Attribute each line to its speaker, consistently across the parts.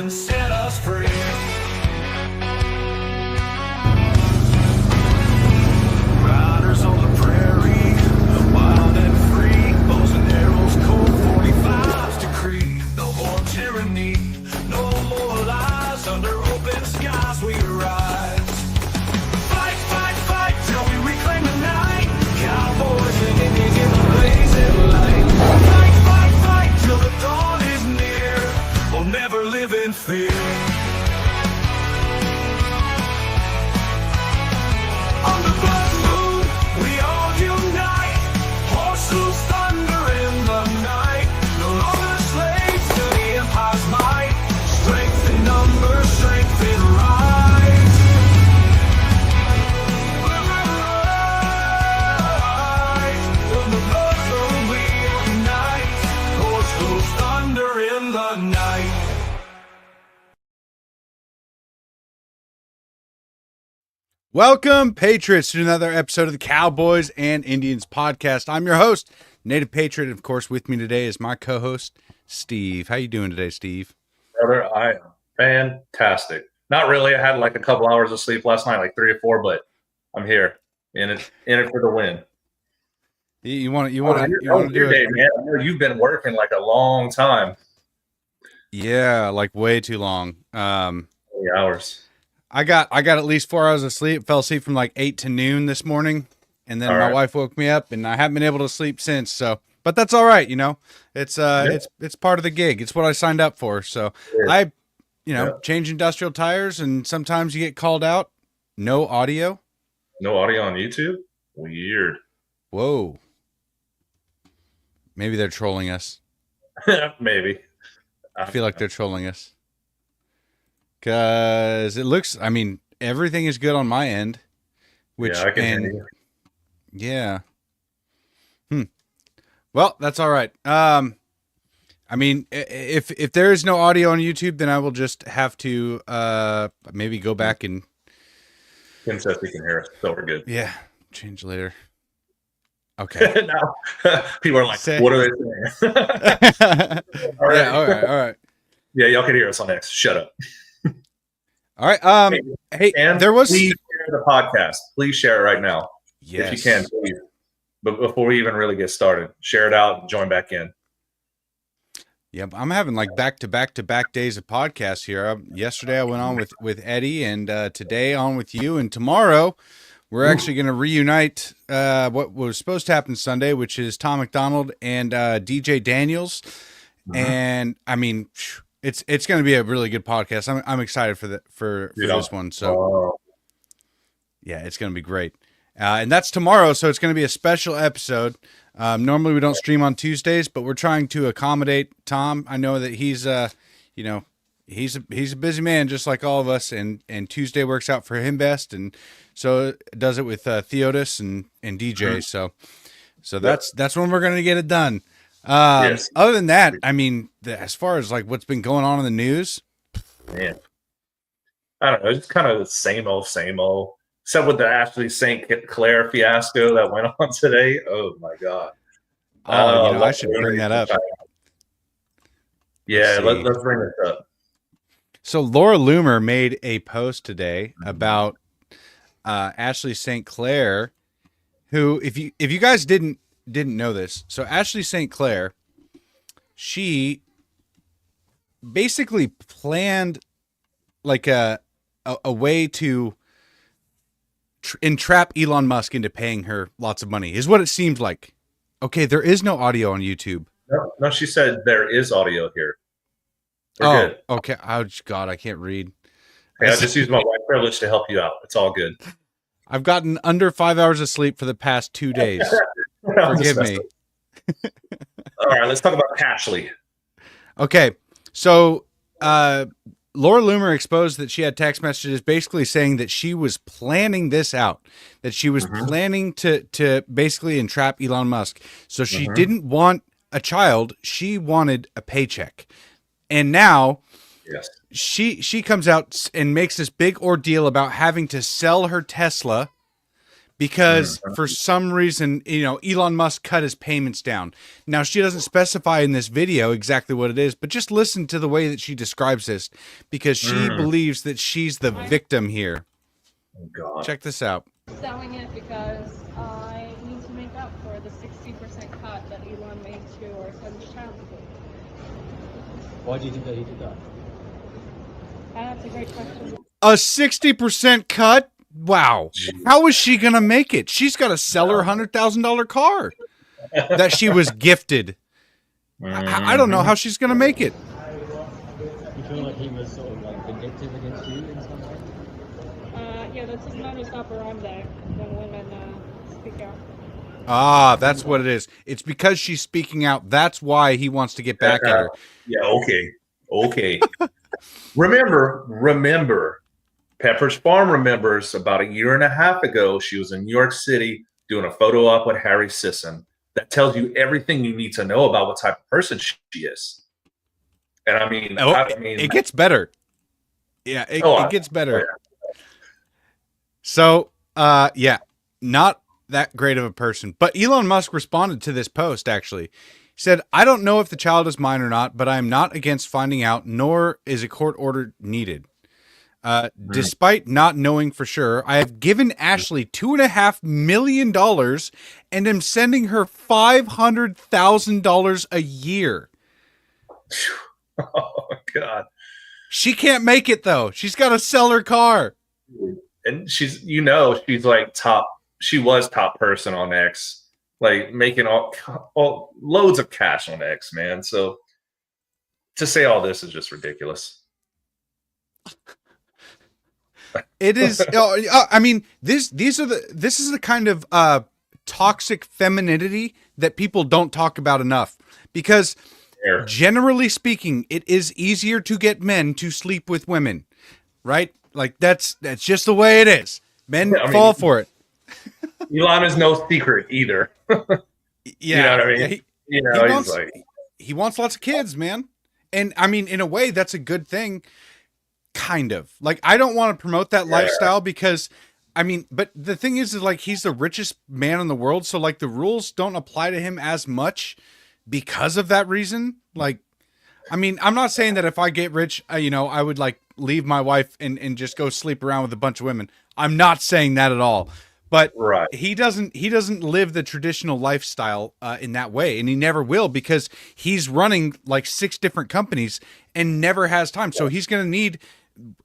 Speaker 1: and set us free. Riders on the prairie, wild and free. Bows and arrows, cold 45's decree. No more tyranny, no more lies. Under open skies we rise. Fight, fight, fight till we reclaim the night. Cowboys and Indians in the blazing light. Fight, fight, fight till the dawn is near. We'll never live in fear. On the blood moon, we all unite. Horses thunder in the night. No longer slaves to the empire's might. Strength in numbers, strength in rise. Rise. On the blood moon, we unite. Horses thunder in the night.
Speaker 2: Welcome, Patriots, to another episode of the Cowboys and Indians podcast. I'm your host, Native Patriot. Of course, with me today is my co-host, Steve. How you doing today, Steve?
Speaker 3: Brother, I am fantastic. Not really. I had like a couple hours of sleep last night, like 3 or 4, but I'm here in it for the win.
Speaker 2: You want to
Speaker 3: Your
Speaker 2: do
Speaker 3: day,
Speaker 2: it?
Speaker 3: man. I know you've been working like a long time.
Speaker 2: Yeah, like way too long.
Speaker 3: 20 hours.
Speaker 2: I got at least 4 hours of sleep. Fell asleep from like 8 to noon this morning, and then
Speaker 3: All
Speaker 2: my
Speaker 3: right.
Speaker 2: wife woke me up, and I haven't been able to sleep since. So, but that's all right, you know. It's it's part of the gig. It's what I signed up for. So
Speaker 3: Yeah.
Speaker 2: I change industrial tires, and sometimes you get called out. No audio.
Speaker 3: No audio on YouTube? Weird.
Speaker 2: Whoa. Maybe they're trolling us.
Speaker 3: Maybe.
Speaker 2: I feel like they're trolling us. Because it looks, I mean, everything is good on my end. Which,
Speaker 3: yeah, I can hear you.
Speaker 2: Yeah. Well, that's all right. I mean, if there is no audio on YouTube, then I will just have to maybe go back and
Speaker 3: Kim says he can hear us, so we're good.
Speaker 2: change later. Okay.
Speaker 3: Now, people are like, what are they saying? All right.
Speaker 2: Yeah, all right.
Speaker 3: Yeah, y'all can hear us on X. Shut up.
Speaker 2: All right. Hey,
Speaker 3: And
Speaker 2: there was
Speaker 3: please share the podcast. Please share it right now.
Speaker 2: yes.
Speaker 3: If you can, please. But before we even really get started, share it out and join back in.
Speaker 2: Yeah, I'm having like back to back days of podcasts here. Yesterday I went on with Eddie, and today on with you, and tomorrow we're actually going to reunite what was supposed to happen Sunday, which is Tom McDonald and DJ Daniels. And I mean, it's going to be a really good podcast. I'm excited for this one. So yeah, it's going to be great. And that's tomorrow, so it's going to be a special episode. Normally we don't stream on Tuesdays, but we're trying to accommodate Tom. I know that he's he's a busy man just like all of us, and Tuesday works out for him best, and so does it with Theodis and DJ. So that's when we're going to get it done.
Speaker 3: Yes.
Speaker 2: Other than that, I mean, as far as like what's been going on in the news,
Speaker 3: Man. I don't know. It's kind of the same old. Except with the Ashley St. Clair fiasco that went on today. Oh, my God.
Speaker 2: I should bring that up.
Speaker 3: Yeah,
Speaker 2: Let's
Speaker 3: let's bring this up.
Speaker 2: So Laura Loomer made a post today about Ashley St. Clair, who, if you guys didn't know this, so Ashley St. Clair, she basically planned like a way to entrap Elon Musk into paying her lots of money, is what it seems like. Okay, there is no audio on YouTube.
Speaker 3: No, she said there is audio here. We're good.
Speaker 2: Okay. Oh, God, I can't read.
Speaker 3: Hey, I just used my white privilege to help you out. It's all good.
Speaker 2: I've gotten under 5 hours of sleep for the past 2 days. Forgive me.
Speaker 3: All right, let's talk about Ashley.
Speaker 2: Okay, so Laura Loomer exposed that she had text messages basically saying that she was planning this out, that she was planning to basically entrap Elon Musk. So she didn't want a child, she wanted a paycheck. And now she comes out and makes this big ordeal about having to sell her Tesla because for some reason, Elon Musk cut his payments down. Now, she doesn't specify in this video exactly what it is, but just listen to the way that she describes this, because she believes that she's the victim here.
Speaker 3: Oh, God.
Speaker 2: Check this out.
Speaker 4: Selling it because I need to make up for the 60% cut that Elon made to our son's child support.
Speaker 5: Why do you think that he did that?
Speaker 4: That's a great question.
Speaker 2: A 60% cut? Wow. How is she going to make it? She's got to sell her $100,000 car that she was gifted. I don't know how she's going to make it.
Speaker 5: You feel like he was sort of like vindictive against you in some way?
Speaker 4: Yeah, that's his modus operandi when women speak out.
Speaker 2: Ah, that's what it is. It's because she's speaking out. That's why he wants to get back at her.
Speaker 3: Yeah, okay. Remember, Pepperidge Farm remembers about a year and a half ago, she was in New York City doing a photo op with Harry Sisson. That tells you everything you need to know about what type of person she is. And I mean,
Speaker 2: it gets better. Yeah, it gets better.
Speaker 3: Oh, yeah.
Speaker 2: So, not that great of a person. But Elon Musk responded to this post, actually. He said, "I don't know if the child is mine or not, but I am not against finding out, nor is a court order needed. Despite not knowing for sure, I have given Ashley $2.5 million and am sending her $500,000 a year."
Speaker 3: Oh, God.
Speaker 2: She can't make it, though. She's got to sell her car.
Speaker 3: And she's like she was top person on X, like making all loads of cash on X, man. So to say all this is just ridiculous.
Speaker 2: It is. I mean, this is the kind of toxic femininity that people don't talk about enough, because generally speaking, it is easier to get men to sleep with women, right? Like that's just the way it is. Men fall for it.
Speaker 3: Elon is no secret either.
Speaker 2: Yeah,
Speaker 3: you know what I mean.
Speaker 2: He wants lots of kids, man. And I mean, in a way, that's a good thing. Kind of. Like, I don't want to promote that lifestyle because, I mean, but the thing is like he's the richest man in the world, so like the rules don't apply to him as much because of that reason. Like, I mean, I'm not saying that if I get rich, I would like leave my wife and just go sleep around with a bunch of women. I'm not saying that at all. But he doesn't live the traditional lifestyle in that way, and he never will, because he's running like 6 different companies and never has time. So he's going to need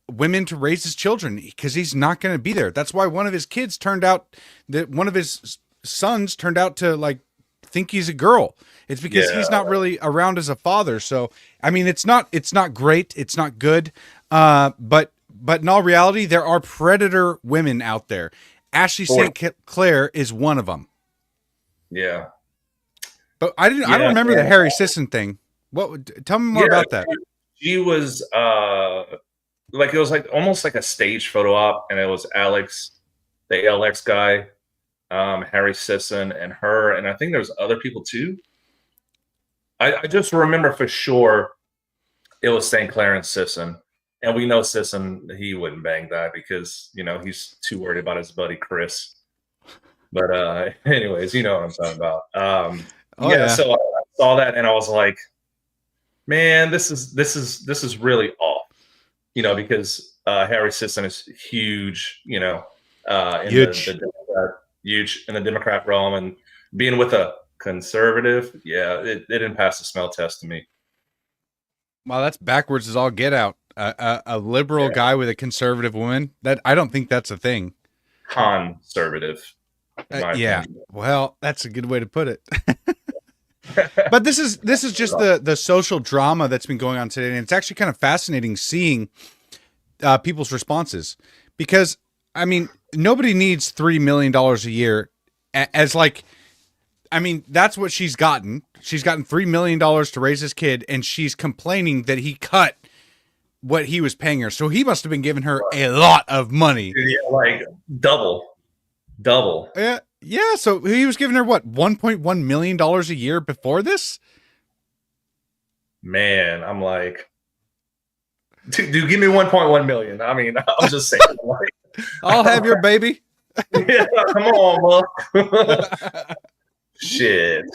Speaker 2: women to raise his children because he's not going to be there. That's why one of his sons turned out to like think he's a girl. It's because he's not really around as a father. So I mean, it's not great. It's not good. But in all reality, there are predator women out there. Ashley St. Clair is one of them.
Speaker 3: Yeah.
Speaker 2: But I don't remember the Harry Sisson thing. Tell me more about that.
Speaker 3: She was like, it was like almost like a stage photo op, and it was Alex, the ALX guy, Harry Sisson, and her, and I think there was other people too. I just remember for sure it was St. Clair and Sisson. And we know Sisson, he wouldn't bang that because, he's too worried about his buddy Chris. But anyways, you know what I'm talking about. So I saw that and I was like, man, this is really off. Because Harry Sisson is huge, huge in the Democrat realm, and being with a conservative, it didn't pass the smell test to me.
Speaker 2: Wow, that's backwards as all get out. A liberal guy with a conservative woman. That I don't think that's a thing.
Speaker 3: Conservative.
Speaker 2: Well, that's a good way to put it. But this is just the social drama that's been going on today, and it's actually kind of fascinating seeing people's responses, because I mean, nobody needs $3 million a year as like. I mean, that's what she's gotten. She's gotten $3 million to raise his kid, and she's complaining that he cut what he was paying her. So he must have been giving her a lot of money.
Speaker 3: Yeah, like double.
Speaker 2: Yeah. So he was giving her what, $1.1 million a year before this?
Speaker 3: Man, I'm like, dude, give me 1.1 million. I mean, I'm just saying. Like,
Speaker 2: I'll have your baby.
Speaker 3: Yeah, come on, Musk. Shit.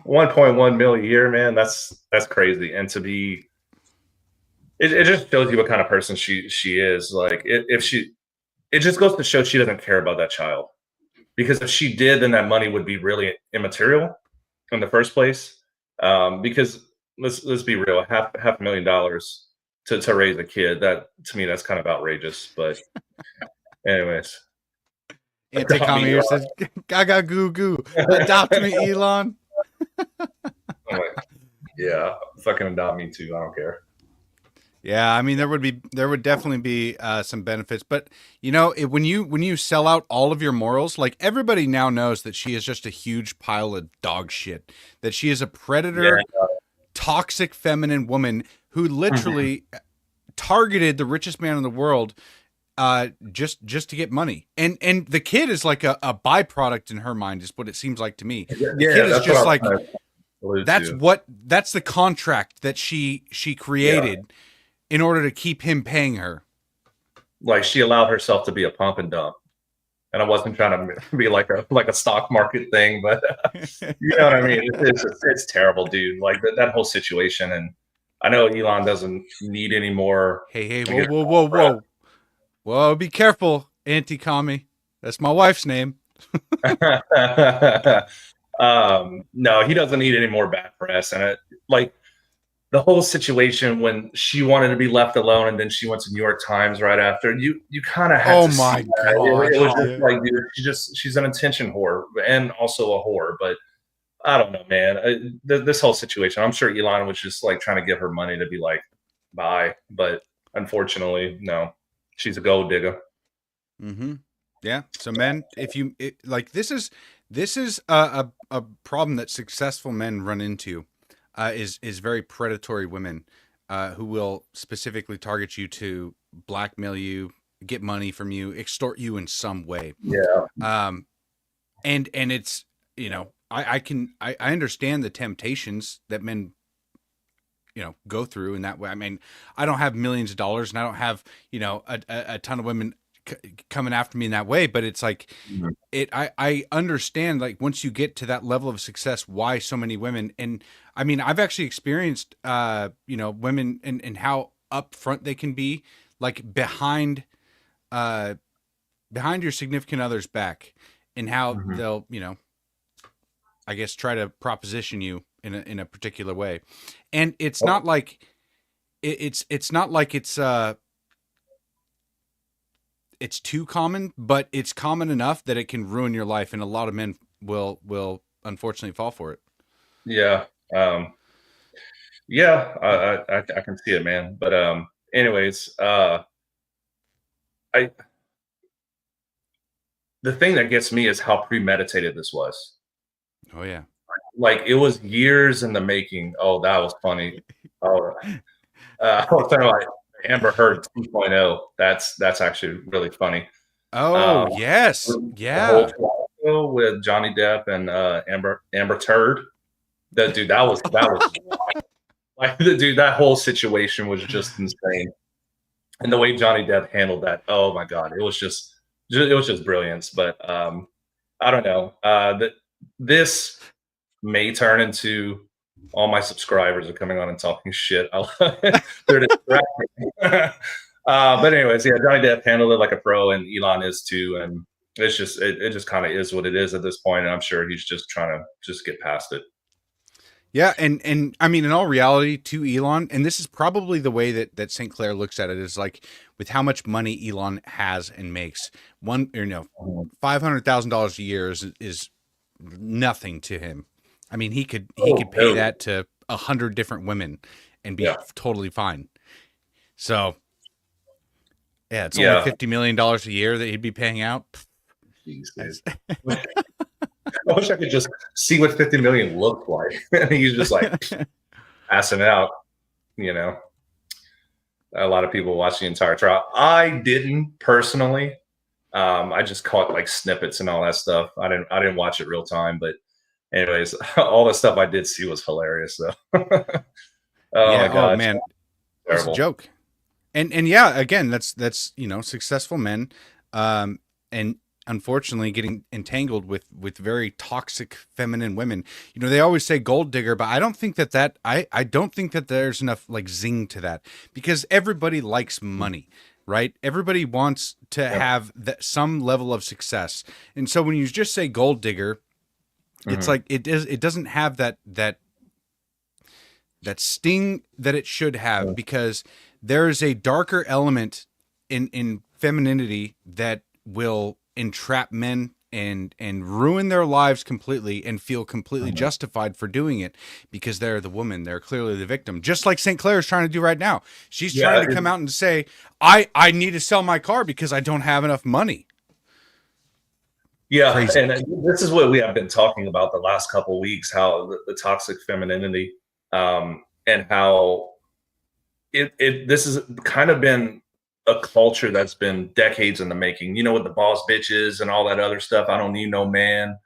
Speaker 3: 1.1 mil a year, man. That's crazy. And to be it just shows you what kind of person she is. Like if she it just goes to show she doesn't care about that child. Because if she did, then that money would be really immaterial in the first place. Because let's be real, half $1,000,000 to raise a kid, that to me that's kind of outrageous. But anyways.
Speaker 2: Anti-commie here says, "Gaga goo goo, adopt me, Elon."
Speaker 3: I'm like, yeah, fucking adopt me too. I don't care.
Speaker 2: Yeah, I mean, there would definitely be some benefits, but you know, when you sell out all of your morals, like everybody now knows that she is just a huge pile of dog shit, that she is a predator, toxic feminine woman who literally targeted the richest man in the world, just to get money, and the kid is like a byproduct in her mind, is what it seems like to me. The kid is just like that's the contract that she created. Yeah. In order to keep him paying her.
Speaker 3: Like she allowed herself to be a pump and dump. And I wasn't trying to be like a stock market thing, but you know what I mean? It's terrible, dude. Like that whole situation. And I know Elon doesn't need any more.
Speaker 2: Hey, whoa, be careful, anti-commie. That's my wife's name.
Speaker 3: No, he doesn't need any more bad press. And the whole situation when she wanted to be left alone and then she went to New York Times right after, you kind of had to see that. It was just like, dude, she's an attention whore and also a whore. But I don't know, man. This whole situation, I'm sure Elon was just like trying to give her money to be like, bye. But unfortunately, no, she's a gold digger.
Speaker 2: Mm-hmm. Yeah. So men, this is a problem that successful men run into. Is very predatory women who will specifically target you to blackmail you, get money from you, extort you in some way.
Speaker 3: Yeah.
Speaker 2: And it's, you know, I understand the temptations that men, you know, go through in that way. I mean, I don't have millions of dollars and I don't have, you know, a ton of women coming after me in that way, but it's like I understand, like, once you get to that level of success, why so many women. And I mean, I've actually experienced you know, women and how upfront they can be, like behind your significant other's back, and how they'll, you know, I guess try to proposition you in a particular way. And it's not like it's not like it's too common, but it's common enough that it can ruin your life, and a lot of men will unfortunately fall for it.
Speaker 3: Yeah. I can see it, man. But anyways, the thing that gets me is how premeditated this was.
Speaker 2: Oh yeah.
Speaker 3: Like it was years in the making. Oh, that was funny. Oh, I was talking about Amber Heard 2.0. That's actually really funny.
Speaker 2: Oh, yes. Yeah.
Speaker 3: The whole with Johnny Depp and Amber Turd. Dude, that was like dude, that whole situation was just insane. And the way Johnny Depp handled that, oh my God, it was just brilliance. But I don't know. This may turn into all my subscribers are coming on and talking shit. They're distracting. But anyways, yeah, Johnny Depp handled it like a pro, and Elon is too. And it's just it just kind of is what it is at this point. And I'm sure he's just trying to just get past it.
Speaker 2: Yeah, and I mean, in all reality, to Elon, and this is probably the way that St. Clair looks at it, is like, with how much money Elon has and makes, $500,000 a year is nothing to him. I mean, he could pay that to 100 different women and be totally fine. So, yeah, it's only $50 million a year that he'd be paying out.
Speaker 3: Jesus. I wish I could just see what 50 million looked like. And he's just like passing out, you know. A lot of people watch the entire trial. I didn't personally. I just caught like snippets and all that stuff. I didn't watch it real time, but anyways, all the stuff I did see was hilarious though. My God.
Speaker 2: Oh man. It's a joke. And yeah, again, that's, you know, successful men. And unfortunately getting entangled with very toxic feminine women. You know, they always say gold digger, but I don't think that I don't think that there's enough like zing to that, because everybody likes money, right? Everybody wants to have some level of success. And so when you just say gold digger, it's like it doesn't have that sting that it should have, because there is a darker element in femininity that will entrap men and ruin their lives completely and feel completely justified for doing it, because they're the woman. They're clearly the victim. Just like St. Clair is trying to do right now. She's trying to come out and say, I need to sell my car because I don't have enough money.
Speaker 3: Yeah.
Speaker 2: Crazy.
Speaker 3: And this is what we have been talking about the last couple of weeks, how the toxic femininity, and how this has kind of been a culture that's been decades in the making. You know, with the boss bitches and all that other stuff. I don't need no man.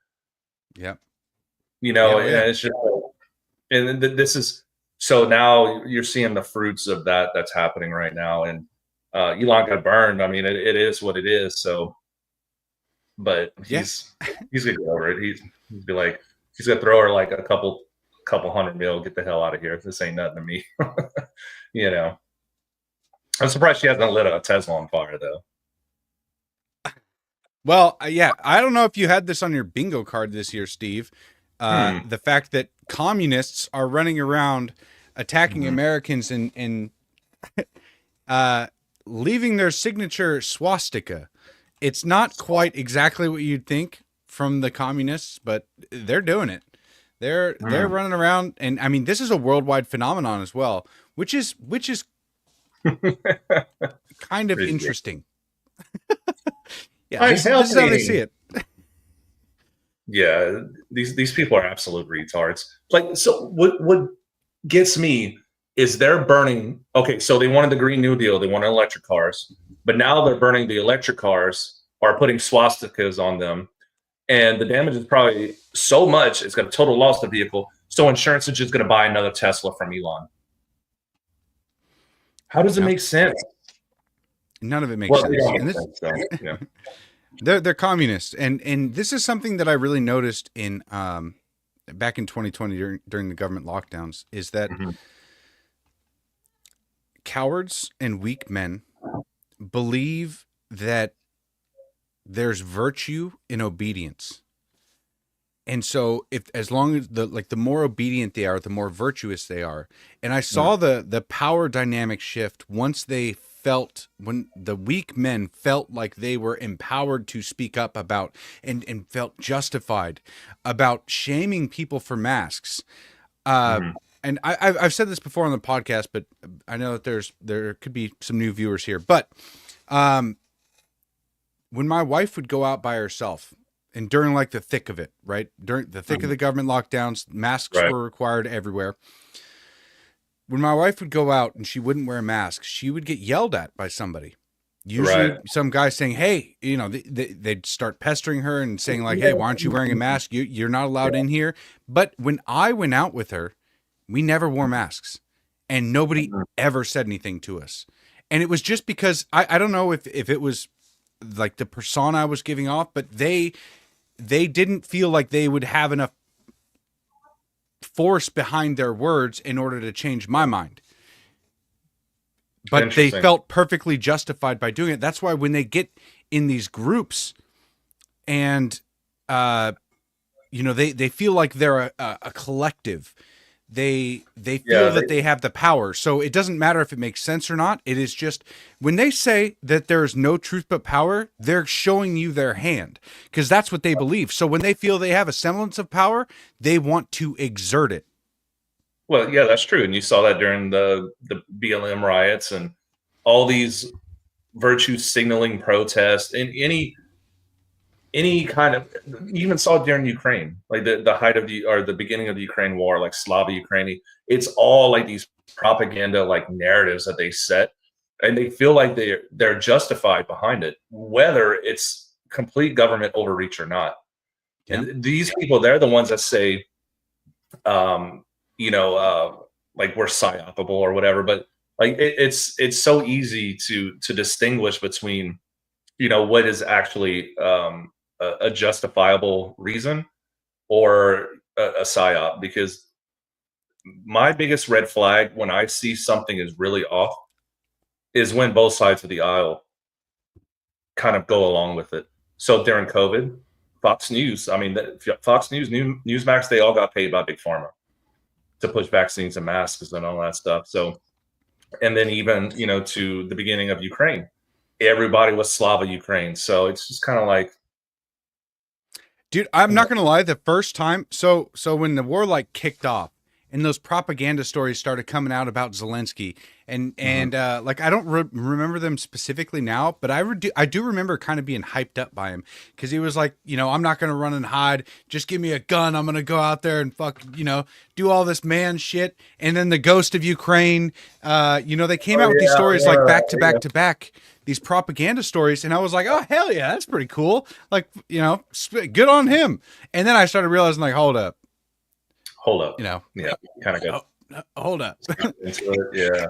Speaker 2: Yep.
Speaker 3: You know,
Speaker 2: Yeah.
Speaker 3: and it's just, and this is, so now you're seeing the fruits of that that's happening right now. And Elon got burned. I mean, it is what it is. So, but he's gonna get over it. He's be like, he's gonna throw her like a couple $100 million, get the hell out of here. This ain't nothing to me. You know, I'm surprised she hasn't lit a Tesla on fire though.
Speaker 2: Well, yeah, I don't know if you had this on your bingo card this year, Steve. The fact that communists are running around attacking Americans and leaving their signature swastika. It's not quite exactly what you'd think from the communists, but they're doing it. They're running around, and I mean, this is a worldwide phenomenon as well, which is kind of interesting. Yeah, this is how they see it.
Speaker 3: Yeah, these people are absolute retards. Like, so what gets me is they're burning. Okay, so they wanted the Green New Deal, they wanted electric cars, but now they're burning the electric cars, or putting swastikas on them, and the damage is probably so much it's going to total loss the vehicle. So insurance is just going to buy another Tesla from Elon. How does it make sense?
Speaker 2: None of it makes sense. And this, they're communists, and this is something that I really noticed in back in 2020 during the government lockdowns, is that cowards and weak men believe that there's virtue in obedience. And so as long as the more obedient they are, the more virtuous they are. And I saw the power dynamic shift once when the weak men felt like they were empowered to speak up about and felt justified about shaming people for masks. And I've said this before on the podcast, but I know that there could be some new viewers here. But when my wife would go out by herself, and during like the thick of it, right? During the thick of the government lockdowns, masks were required everywhere. When my wife would go out and she wouldn't wear a mask, she would get yelled at by somebody. Usually some guy saying, hey, you know, they'd start pestering her and saying like, hey, why aren't you wearing a mask? You're not allowed in here. But when I went out with her, we never wore masks, and nobody ever said anything to us. And it was just because I don't know if it was like the persona I was giving off, but they didn't feel like they would have enough force behind their words in order to change my mind. But they felt perfectly justified by doing it. That's why when they get in these groups and, you know, they feel like they're a collective. They feel that they have the power. So it doesn't matter if it makes sense or not. It is just when they say that there is no truth but power, they're showing you their hand, because that's what they believe. So when they feel they have a semblance of power, they want to exert it.
Speaker 3: Well, yeah, that's true. And you saw that during the BLM riots and all these virtue signaling protests, and any kind of, you even saw it during Ukraine, like the height of the beginning of the Ukraine war, like Slava Ukraini. It's all like these propaganda like narratives that they set, and they feel like they're justified behind it, whether it's complete government overreach or not. Yeah. And these people, they're the ones that say, you know, like we're psyopable or whatever. But like it's so easy to distinguish between, you know, what is actually a justifiable reason or a psyop. Because my biggest red flag when I see something is really off is when both sides of the aisle kind of go along with it. So during COVID, Fox News, I mean, Fox News, Newsmax, they all got paid by Big Pharma to push vaccines and masks and all that stuff. So, and then even, you know, to the beginning of Ukraine, everybody was Slava Ukraine. So it's just kind of like,
Speaker 2: Dude, I'm not gonna lie. The first time, so when the war like kicked off, and those propaganda stories started coming out about Zelensky, and like I don't remember them specifically now, but I do remember kind of being hyped up by him because he was like, you know, I'm not gonna run and hide. Just give me a gun. I'm gonna go out there and fuck, you know, do all this man shit. And then the ghost of Ukraine, you know, they came out with these stories like back to back to back. These propaganda stories, and I was like, oh hell yeah, that's pretty cool, like, you know, good on him. And then I started realizing, like, hold up, you know,
Speaker 3: yeah, kind of go
Speaker 2: hold up.
Speaker 3: yeah,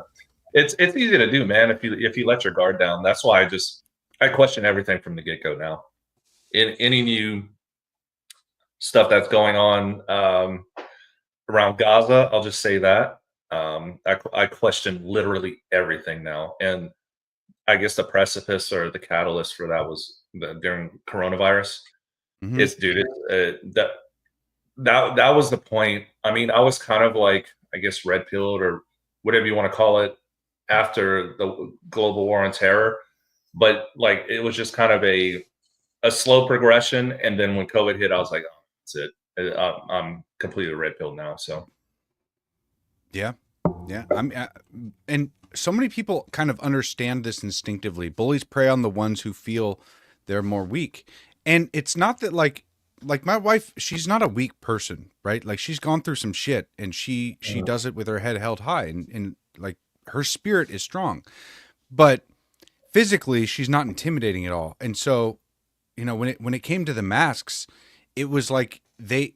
Speaker 3: it's easy to do, man, if you let your guard down. That's why I question everything from the get-go now. In any new stuff that's going on around Gaza, I'll just say that I question literally everything now. And I guess the precipice or the catalyst for that was during coronavirus.
Speaker 2: Mhm.
Speaker 3: It's, dude, that was the point. I mean, I was kind of like, I guess, red pilled or whatever you want to call it after the global war on terror. But like, it was just kind of a slow progression. And then when COVID hit, I was like, oh, that's it. I'm completely red pilled now. So
Speaker 2: Yeah. And so many people kind of understand this instinctively. Bullies prey on the ones who feel they're more weak. And it's not that like my wife, she's not a weak person, right? Like she's gone through some shit and she does it with her head held high and like her spirit is strong. But physically she's not intimidating at all. And so, you know, when it came to the masks, it was like a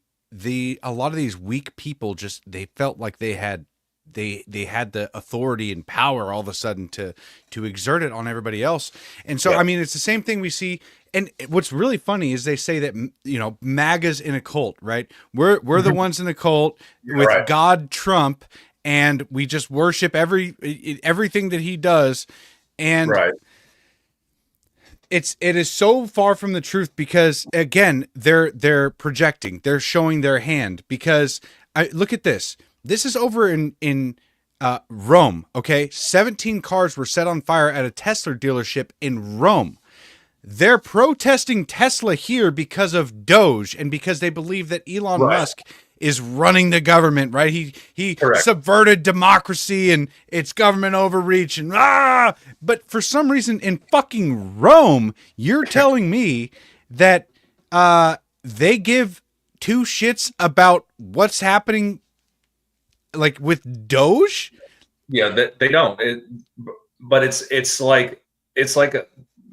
Speaker 2: lot of these weak people just, they felt like they had the authority and power all of a sudden to exert it on everybody else. And so, I mean, it's the same thing we see. And what's really funny is they say that, you know, MAGA's in a cult, right? We're the ones in the cult with God Trump, and we just worship everything that he does. And it is so far from the truth because, again, they're projecting, they're showing their hand. Because look at this. This is over in Rome, okay? 17 cars were set on fire at a Tesla dealership in Rome. They're protesting Tesla here because of Doge and because they believe that Elon Musk is running the government, right? He subverted democracy and it's government overreach and but for some reason in fucking Rome, you're telling me that they give two shits about what's happening like with Doge?
Speaker 3: Yeah, they don't. But it's like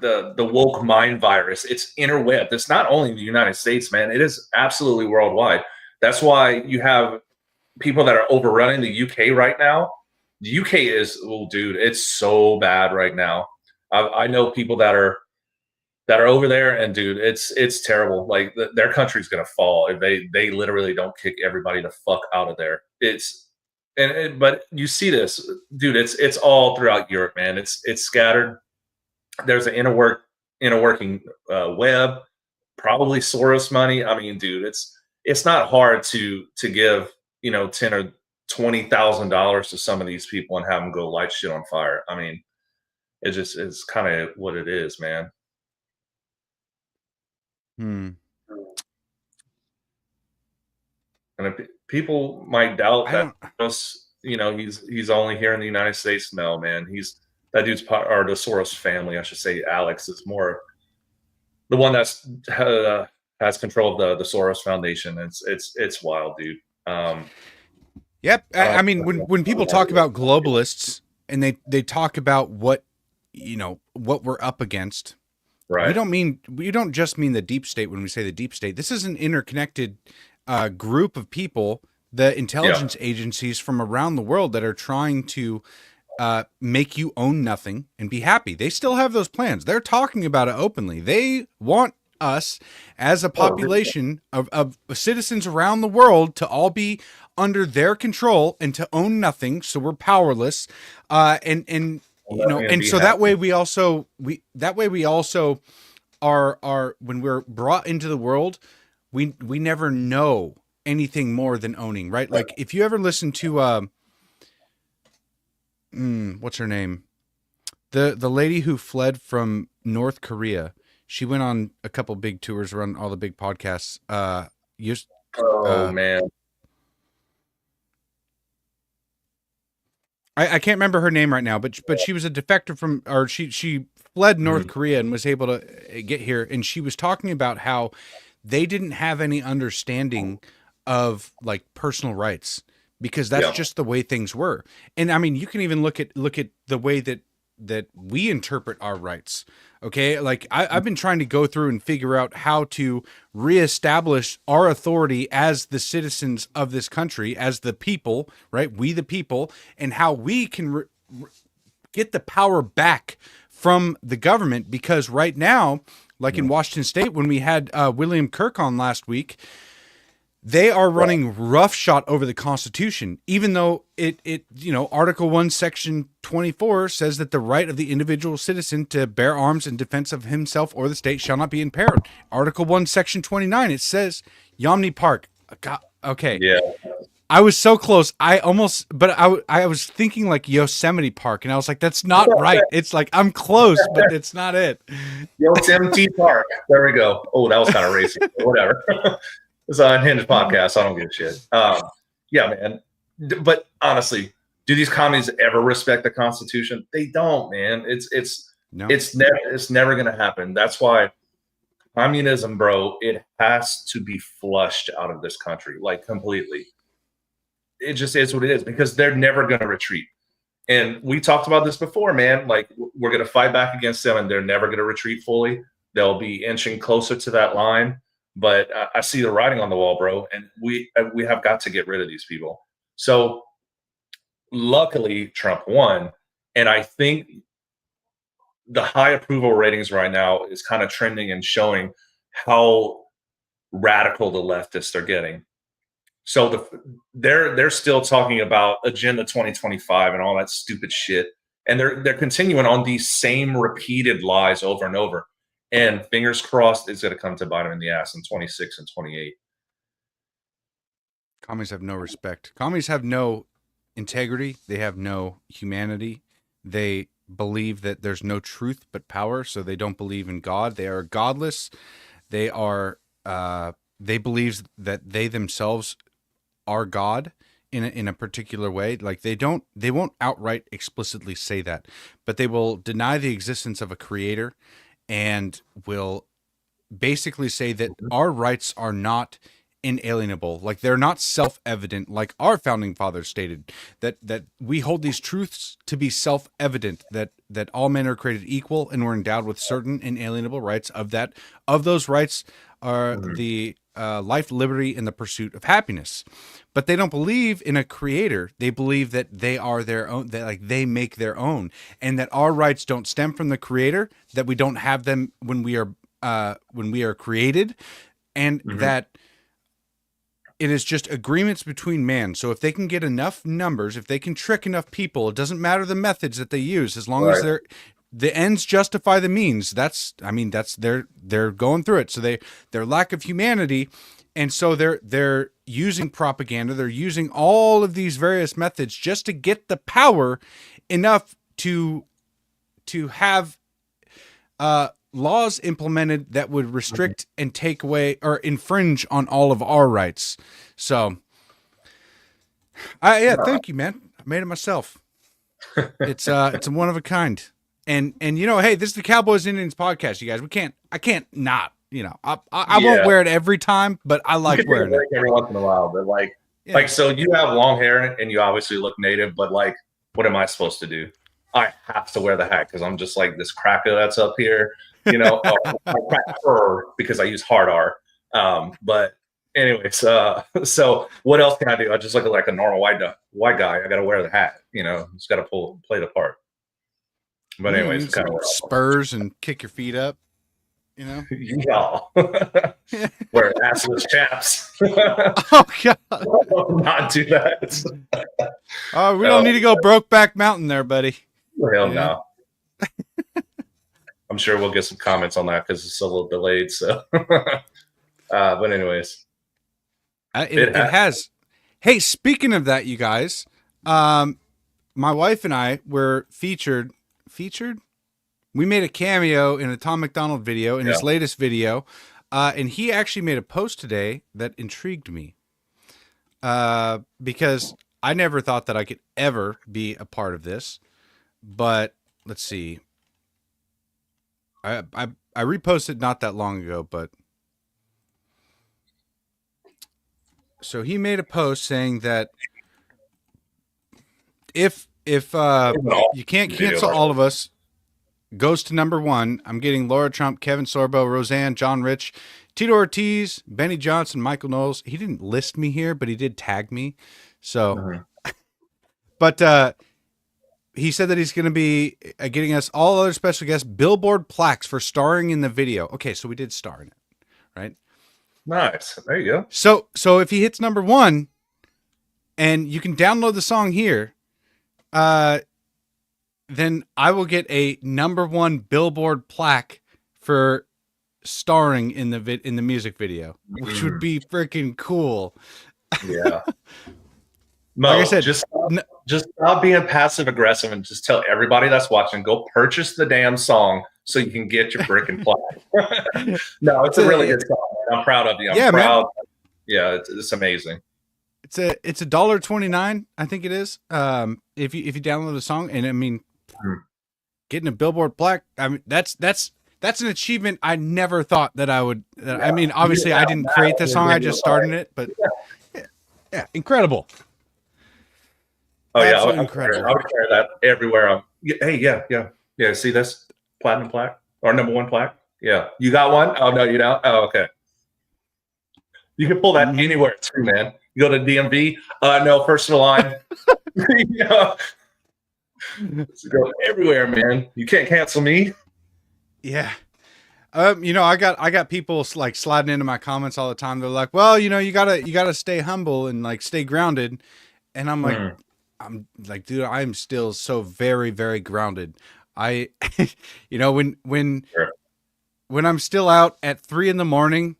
Speaker 3: the woke mind virus. It's interwebbed. It's not only in the United States, man. It is absolutely worldwide. That's why you have people that are overrunning the UK right now. The UK is, oh, dude, it's so bad right now. I know people that are over there, and dude, it's terrible. Like their country's gonna fall if they literally don't kick everybody the fuck out of there. But you see this, dude. It's all throughout Europe, man. It's scattered. There's an inner working web, probably Soros money. I mean, dude, it's not hard to give, you know, $10,000 or $20,000 to some of these people and have them go light shit on fire. I mean, it's kind of what it is, man. And people might doubt that, you know, he's only here in the United States. No, man, that dude's part, or the Soros family, I should say. Alex is more the one that's has control of the Soros Foundation. It's wild, dude.
Speaker 2: Yep. I mean, when people talk about globalists and they talk about what, you know, what we're up against, right? We don't just mean the deep state when we say the deep state. This is an interconnected group of people, the intelligence agencies from around the world that are trying to make you own nothing and be happy. They still have those plans. They're talking about it openly. They want us as a population of citizens around the world to all be under their control and to own nothing. So we're powerless. And you know, and so that way we also are when we're brought into the world, we never know anything more than owning, right? Like if you ever listen to what's her name? The lady who fled from North Korea. She went on a couple big tours, run all the big podcasts.
Speaker 3: Man.
Speaker 2: I can't remember her name right now, but she was a defector from, or she fled North Korea and was able to get here. And she was talking about how they didn't have any understanding of like personal rights because that's just the way things were. And I mean, you can even look at the way that we interpret our rights. Okay. Like I've been trying to go through and figure out how to reestablish our authority as the citizens of this country, as the people, right? We, the people, and how we can get the power back from the government. Because right now, like in Washington State, when we had William Kirk on last week, they are running roughshod over the Constitution, even though it you know, Article 1, Section 24 says that the right of the individual citizen to bear arms in defense of himself or the state shall not be impaired. Article 1, Section 29, it says Yomni Park. God, okay.
Speaker 3: Yeah.
Speaker 2: I was so close. I was thinking like Yosemite Park, and I was like, that's not right. It's like, I'm close, but it's not it.
Speaker 3: Yosemite Park. There we go. Oh, that was kind of racist. Whatever. It's an Unhinged podcast. So I don't give a shit. Yeah, man. But honestly, do these commies ever respect the Constitution? They don't, man. It's never going to happen. That's why communism, bro, it has to be flushed out of this country, like completely. It just is what it is because they're never going to retreat. And we talked about this before, man. Like we're going to fight back against them, and they're never going to retreat fully. They'll be inching closer to that line. But I see the writing on the wall, bro, and we have got to get rid of these people. So luckily, Trump won, and I think the high approval ratings right now is kind of trending and showing how radical the leftists are getting. So they're still talking about Agenda 2025 and all that stupid shit, and they're continuing on these same repeated lies over and over. And fingers crossed, it's going to come to bite them in the ass in 26 and 28.
Speaker 2: Commies have no respect. Commies have no integrity. They have no humanity. They believe that there's no truth but power, so they don't believe in God. They are godless. They are. They believe that they themselves are God in a particular way. Like they won't outright explicitly say that, but they will deny the existence of a creator. And will basically say that our rights are not inalienable, like they're not self-evident, like our founding fathers stated that we hold these truths to be self-evident, that all men are created equal and we're endowed with certain inalienable rights. Of those rights are the life, liberty, and the pursuit of happiness. But they don't believe in a creator. They believe that they are their own, that like they make their own, and that our rights don't stem from the creator, that we don't have them when we are created, and that it is just agreements between man. So if they can get enough numbers, if they can trick enough people, it doesn't matter the methods that they use, as long as the ends justify the means. They're going through it. So their lack of humanity, and so they're using propaganda. They're using all of these various methods just to get the power enough to have laws implemented that would restrict and take away or infringe on all of our rights. So, thank you, man. I made it myself. It's a one of a kind. And you know, hey, this is the Cowboys Indians podcast, you guys. I can't not, you know, I won't wear it every time, but I like wearing it
Speaker 3: every once in a while. But like, so you have long hair and you obviously look native, but like, what am I supposed to do? I have to wear the hat because I'm just like this cracker that's up here, you know. I crack fur because I use hard R. But anyways, so what else can I do? I just look like a normal white guy. I got to wear the hat, you know. Just got to play the part. But anyways, kind of
Speaker 2: spurs and kick your feet up. You know?
Speaker 3: Y'all. We're assless chaps.
Speaker 2: Oh God.
Speaker 3: Not do that.
Speaker 2: Oh, we don't need to go Brokeback Mountain there, buddy.
Speaker 3: Hell
Speaker 2: Yeah.
Speaker 3: no. I'm sure we'll get some comments on that because it's a little delayed. So, but anyways,
Speaker 2: It has. Hey, speaking of that, you guys, my wife and I were featured. We made a cameo in a Tom McDonald video in his latest video, and he actually made a post today that intrigued me. Because I never thought that I could ever be a part of this, but let's see. I reposted not that long ago, but so he made a post saying that if you can't cancel all of us, goes to number 1. I'm getting Laura Trump, Kevin Sorbo, Roseanne, John Rich, Tito Ortiz, Benny Johnson, Michael Knowles. He didn't list me here, but he did tag me. So, but he said that he's going to be getting us all other special guests billboard plaques for starring in the video. Okay, so we did star in it, right?
Speaker 3: Nice. There you go.
Speaker 2: So if he hits number 1, and you can download the song here, then I will get a number 1 billboard plaque for starring in the music video, which would be freaking cool.
Speaker 3: Yeah. Mo,
Speaker 2: Like I said,
Speaker 3: just stop being passive aggressive and just tell everybody that's watching, go purchase the damn song so you can get your freaking plaque. No, it's a really good song. I'm proud of you. I'm proud. Man. Yeah, it's amazing.
Speaker 2: It's $1.29, I think it is. If you download the song, and I mean, getting a billboard plaque, I mean that's an achievement I never thought that I would. I mean, obviously, I didn't create the song; I just started it. But yeah, incredible.
Speaker 3: Oh yeah,
Speaker 2: incredible.
Speaker 3: I would carry that everywhere. Hey, yeah. See this platinum plaque or number 1 plaque? Yeah, you got one? Oh no, you don't. Oh, okay. You can pull that anywhere too, man. You go to DMV. No, first in line. Yeah. Go everywhere, man. You can't cancel me.
Speaker 2: Yeah. I got people like sliding into my comments all the time. They're like, well, you gotta stay humble and like stay grounded. And I'm like, I'm like, dude, I'm still so very, very grounded. I, when I'm still out at 3 a.m,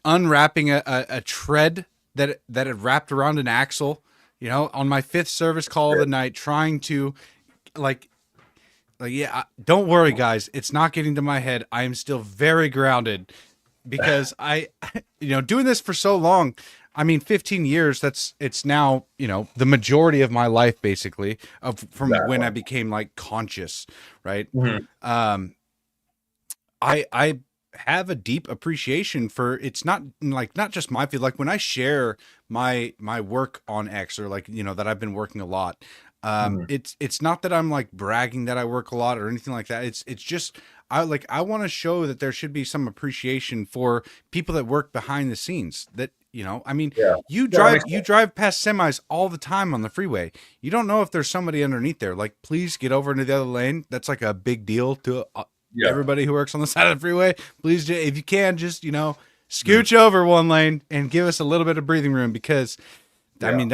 Speaker 2: unwrapping a tread that had wrapped around an axle, on my 5th service call of the night, trying to don't worry, guys. It's not getting to my head. I am still very grounded because I, doing this for so long, I mean, 15 years, it's now, the majority of my life, basically, from when I became like conscious, right? Mm-hmm. I have a deep appreciation for, it's not just my field. Like when I share my work on X, or like, that I've been working a lot, it's not that I'm like bragging that I work a lot or anything like that. It's just, I want to show that there should be some appreciation for people that work behind the scenes. That, I mean, you drive past semis all the time on the freeway. You don't know if there's somebody underneath there. Like, please get over into the other lane. That's like a big deal to everybody who works on the side of the freeway. Please, if you can, just, scooch over one lane and give us a little bit of breathing room, because I mean,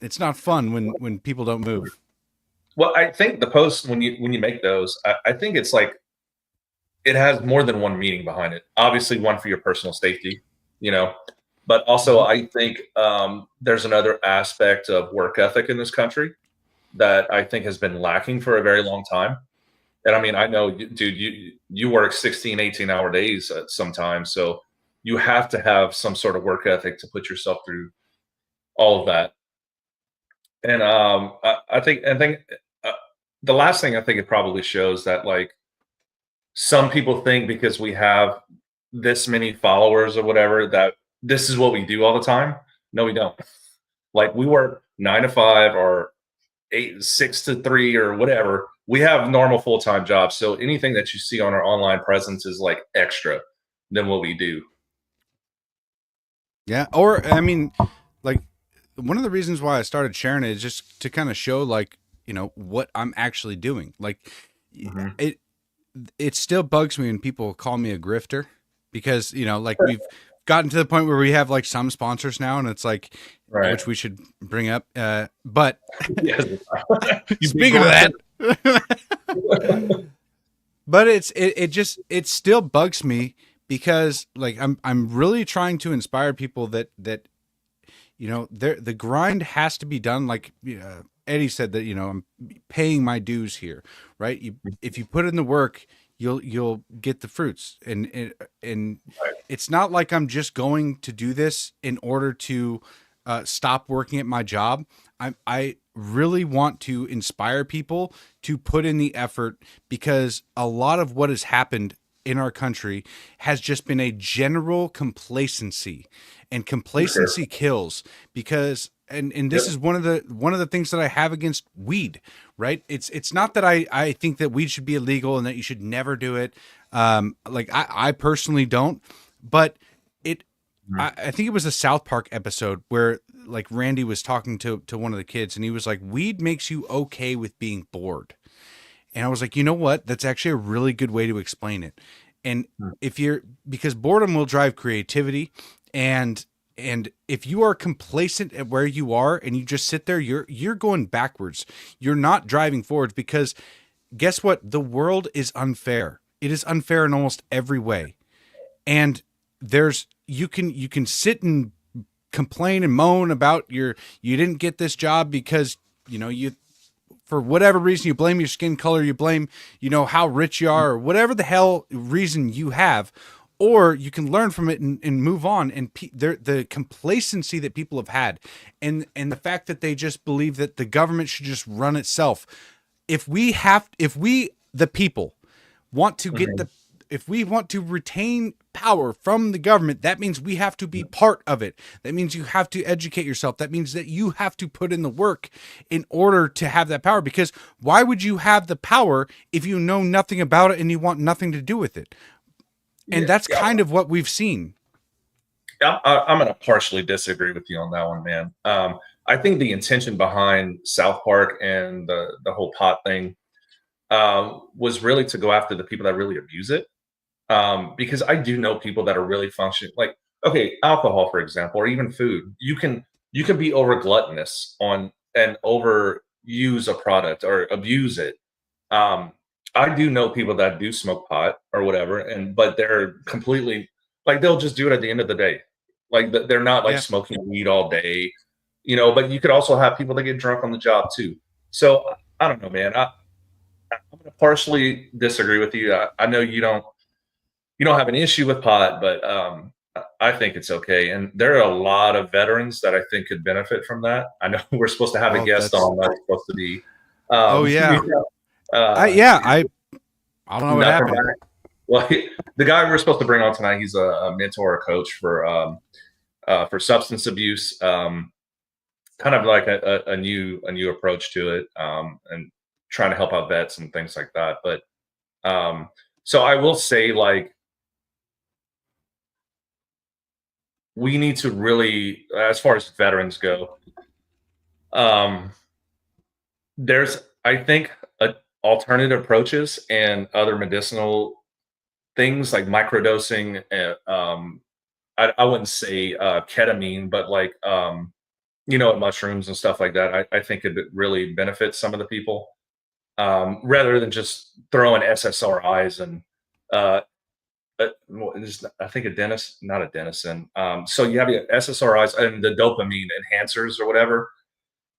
Speaker 2: it's not fun when people don't move.
Speaker 3: Well, I think the posts, when you make those, I think it's like, it has more than one meaning behind it. Obviously, one for your personal safety, but also I think there's another aspect of work ethic in this country that I think has been lacking for a very long time. And I mean, I know, dude, you work 16, 18-hour days sometimes, so you have to have some sort of work ethic to put yourself through all of that. And I think the last thing I think it probably shows that, like, some people think because we have this many followers or whatever that this is what we do all the time. No, we don't. Like, we work 9 to 5 or 6 to 3 or whatever. We have normal full-time jobs. So anything that you see on our online presence is like extra than what we do.
Speaker 2: Yeah. Or, I mean, like, one of the reasons why I started sharing it is just to kind of show, like, what I'm actually doing. Like, it still bugs me when people call me a grifter because, you know, like we've gotten to the point where we have like some sponsors now and it's like,
Speaker 3: Right.
Speaker 2: which we should bring up. But
Speaker 3: Yes. You
Speaker 2: speaking of
Speaker 3: big
Speaker 2: that, but it still bugs me because like I'm really trying to inspire people that you know the grind has to be done. Like Eddie said that, you know, I'm paying my dues here, right? If you put in the work, you'll get the fruits, and it's not like I'm just going to do this in order to stop working at my job. I really want to inspire people to put in the effort because a lot of what has happened in our country has just been a general complacency, and complacency kills because and this is one of the things that I have against weed, right? It's not that I think that weed should be illegal and that you should never do it. Like I personally don't, but I think it was a South Park episode where like Randy was talking to one of the kids and he was like, weed makes you okay with being bored. And I was like, you know what? That's actually a really good way to explain it. And because boredom will drive creativity, and if you are complacent at where you are and you just sit there, you're going backwards. You're not driving forwards because guess what? The world is unfair. It is unfair in almost every way. And you can sit and complain and moan about you didn't get this job because, you know, for whatever reason, you blame your skin color, you blame, you know, how rich you are, or whatever the hell reason you have, or you can learn from it and move on. And the complacency that people have had, and the fact that they just believe that the government should just run itself. If we the people want to get if we want to retain power from the government, that means we have to be part of it. That means you have to educate yourself. That means that you have to put in the work in order to have that power. Because why would you have the power if you know nothing about it and you want nothing to do with it? And that's kind of what we've seen.
Speaker 3: I'm going to partially disagree with you on that one, man. I think the intention behind South Park and the whole pot thing was really to go after the people that really abuse it. Because I do know people that are really functioning, like, okay, alcohol, for example, or even food. You can be over gluttonous on and overuse a product or abuse it. I do know people that do smoke pot or whatever, but they're completely like they'll just do it at the end of the day. Like they're not like smoking weed all day, you know. But you could also have people that get drunk on the job too. So I don't know, man. I'm going to partially disagree with you. I know you don't have an issue with pot, but I think it's okay. And there are a lot of veterans that I think could benefit from that. I know we're supposed to have a guest on that's supposed to be.
Speaker 2: I don't know what happened.
Speaker 3: Well, the guy we're supposed to bring on tonight, he's a mentor, or coach for substance abuse. Kind of like a new approach to it, and trying to help out vets and things like that. But so I will say, like, we need to really, as far as veterans go, there's, I think, alternative approaches and other medicinal things like microdosing. I wouldn't say ketamine, but like, you know, mushrooms and stuff like that. I think it really benefits some of the people, rather than just throwing SSRIs and I think not adenosine. So you have your SSRIs and the dopamine enhancers or whatever.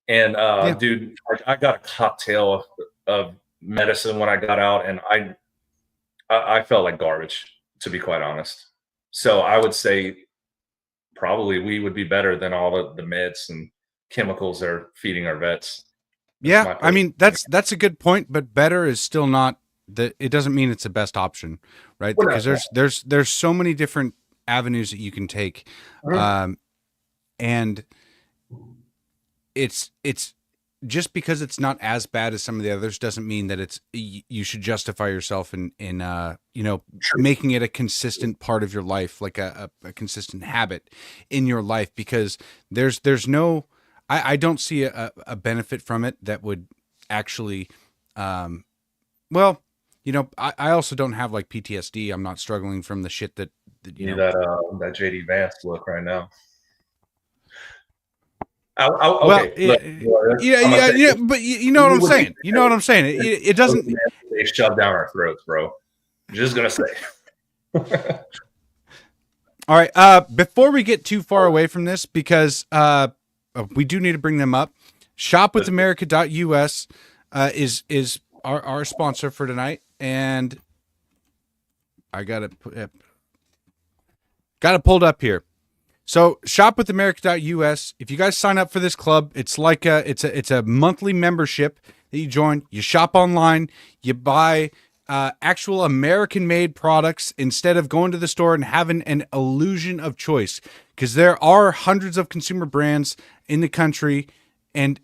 Speaker 3: And dude, I got a cocktail of medicine when I got out, and I felt like garbage, to be quite honest. So I would say probably we would be better than all the meds and chemicals they're feeding our vets.
Speaker 2: Yeah, I mean that's a good point, but better is still not it doesn't mean it's the best option, right?
Speaker 3: Well,
Speaker 2: because there's so many different avenues that you can take, and it's just because it's not as bad as some of the others doesn't mean that you should justify yourself in you know, making it a consistent part of your life, like a consistent habit in your life, because there's no I don't see a benefit from it that would actually well, I also don't have like PTSD. I'm not struggling from the shit that
Speaker 3: You need that JD Vance look right now. Okay, look,
Speaker 2: yeah, but you know what I'm saying. You know what I'm saying. It doesn't.
Speaker 3: They shove down our throats, bro. I'm just gonna say.
Speaker 2: All right. Before we get too far away from this, because we do need to bring them up. Shopwithamerica.us is our sponsor for tonight, and I got it pulled up here. So shopwithamerica.us. If you guys sign up for this club, it's like it's a monthly membership that you join. You shop online. You buy actual American-made products instead of going to the store and having an illusion of choice. Because there are hundreds of consumer brands in the country, and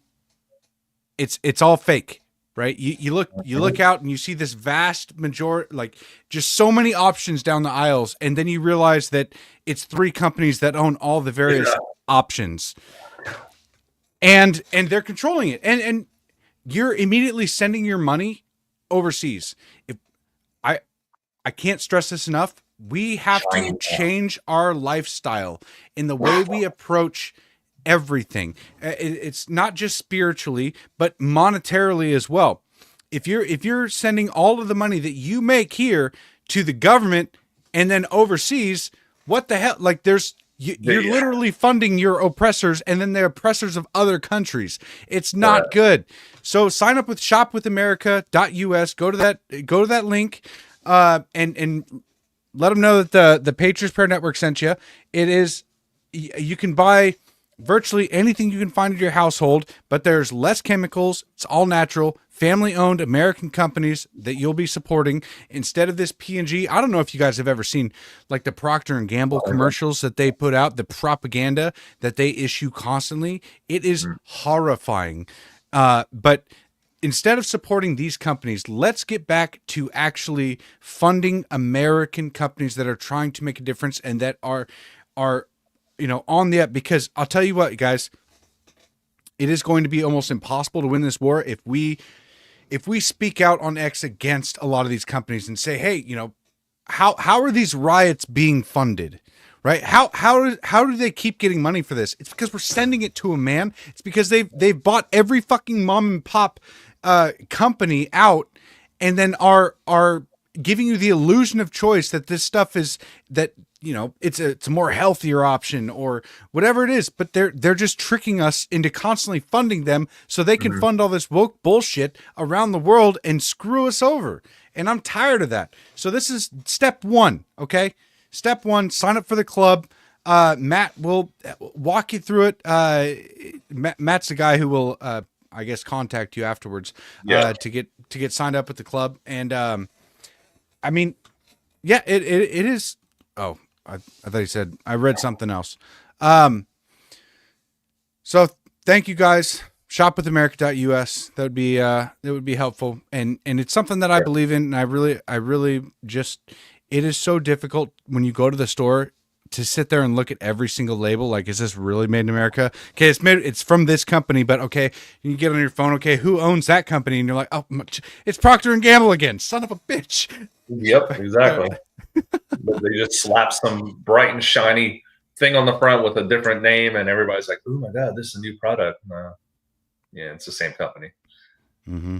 Speaker 2: it's all fake. Right? You look out and you see this vast majority, like just so many options down the aisles, and then you realize that it's 3 companies that own all the various options, and they're controlling it, and you're immediately sending your money overseas. If I can't stress this enough, we have to change our lifestyle in the way we approach everything. It's not just spiritually, but monetarily as well. If you're sending all of the money that you make here to the government and then overseas, what the hell? Like you're literally funding your oppressors and then the oppressors of other countries. It's not good. So sign up with shopwithamerica.us. Go to that link and let them know that the Patriots Prayer Network sent you. You can buy virtually anything you can find in your household, but there's less chemicals. It's all natural, family-owned American companies that you'll be supporting instead of this P&G. I don't know if you guys have ever seen like the Procter & Gamble commercials that they put out, the propaganda that they issue constantly. It is horrifying. But instead of supporting these companies, let's get back to actually funding American companies that are trying to make a difference and that are on the up, because I'll tell you what, guys, it is going to be almost impossible to win this war if we speak out on X against a lot of these companies and say, hey, how are these riots being funded? Right? How do they keep getting money for this? It's because we're sending it to a man. It's because they've bought every fucking mom and pop company out, and then are giving you the illusion of choice that this stuff is that it's a more healthier option or whatever it is, but they're just tricking us into constantly funding them so they can fund all this woke bullshit around the world and screw us over. And I'm tired of that. So this is step 1, okay? Step 1, sign up for the club. Matt will walk you through it. Matt's the guy who will, I guess, contact you afterwards to get signed up with the club. And I mean, yeah, it is. Oh, I thought he said I read something else. So thank you guys. Shopwithamerica.us. That would be helpful. And it's something that I believe in. And I really just, it is so difficult when you go to the store to sit there and look at every single label. Like, is this really made in America? Okay, it's from this company, but okay, you get on your phone. Okay, who owns that company? And you're like, oh, it's Procter and Gamble again. Son of a bitch.
Speaker 3: Yep, exactly. They just slap some bright and shiny thing on the front with a different name, and everybody's like, "Oh my god, this is a new product." Yeah, it's the same company.
Speaker 2: Mm-hmm.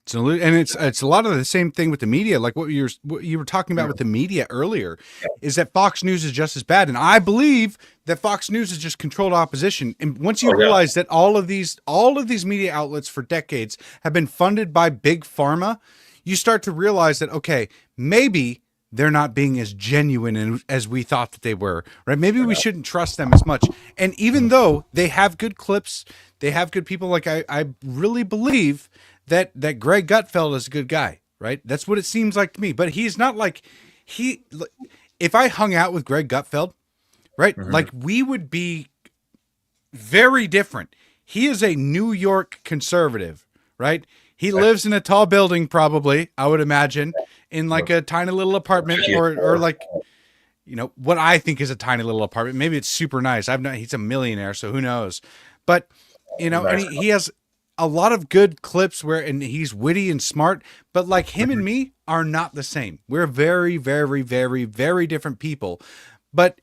Speaker 2: So, and it's a lot of the same thing with the media, like what you were talking about with the media earlier, is that Fox News is just as bad, and I believe that Fox News is just controlled opposition. And once you realize that all of these media outlets for decades have been funded by big pharma, you start to realize that, okay, maybe they're not being as genuine as we thought that they were, right? Maybe we shouldn't trust them as much. And even though they have good clips, they have good people, like I really believe that Greg Gutfeld is a good guy, right? That's what it seems like to me. But he's not like, if I hung out with Greg Gutfeld, right? Like, we would be very different. He is a New York conservative, right? He lives in a tall building, probably, I would imagine, in like a tiny little apartment, or like, what I think is a tiny little apartment. Maybe it's super nice. He's a millionaire, so who knows? But, and he has a lot of good clips where, and he's witty and smart, but like him and me are not the same. We're very, very, very, very different people. But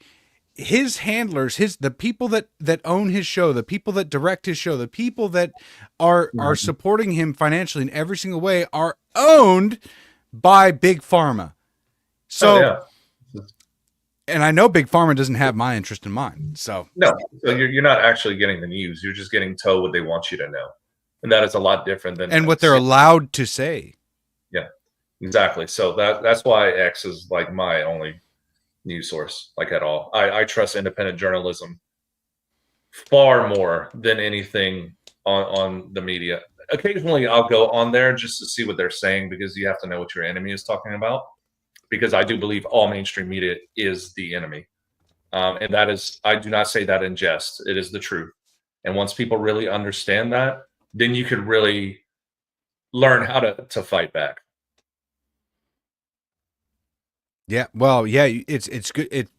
Speaker 2: his handlers, the people that own his show, the people that direct his show, the people that are supporting him financially in every single way are owned by Big Pharma. So, and I know Big Pharma doesn't have my interest in mind. So
Speaker 3: no, so you're not actually getting the news. You're just getting told what they want you to know, and that is a lot different than
Speaker 2: what they're allowed to say.
Speaker 3: Yeah, exactly. So that's why X is like my only news source, like at all. I trust independent journalism far more than anything on the media. Occasionally, I'll go on there just to see what they're saying because you have to know what your enemy is talking about. Because I do believe all mainstream media is the enemy. And that is, I do not say that in jest. It is the truth. And once people really understand that, then you could really learn how to fight back.
Speaker 2: Yeah. Well, yeah, it's good. It's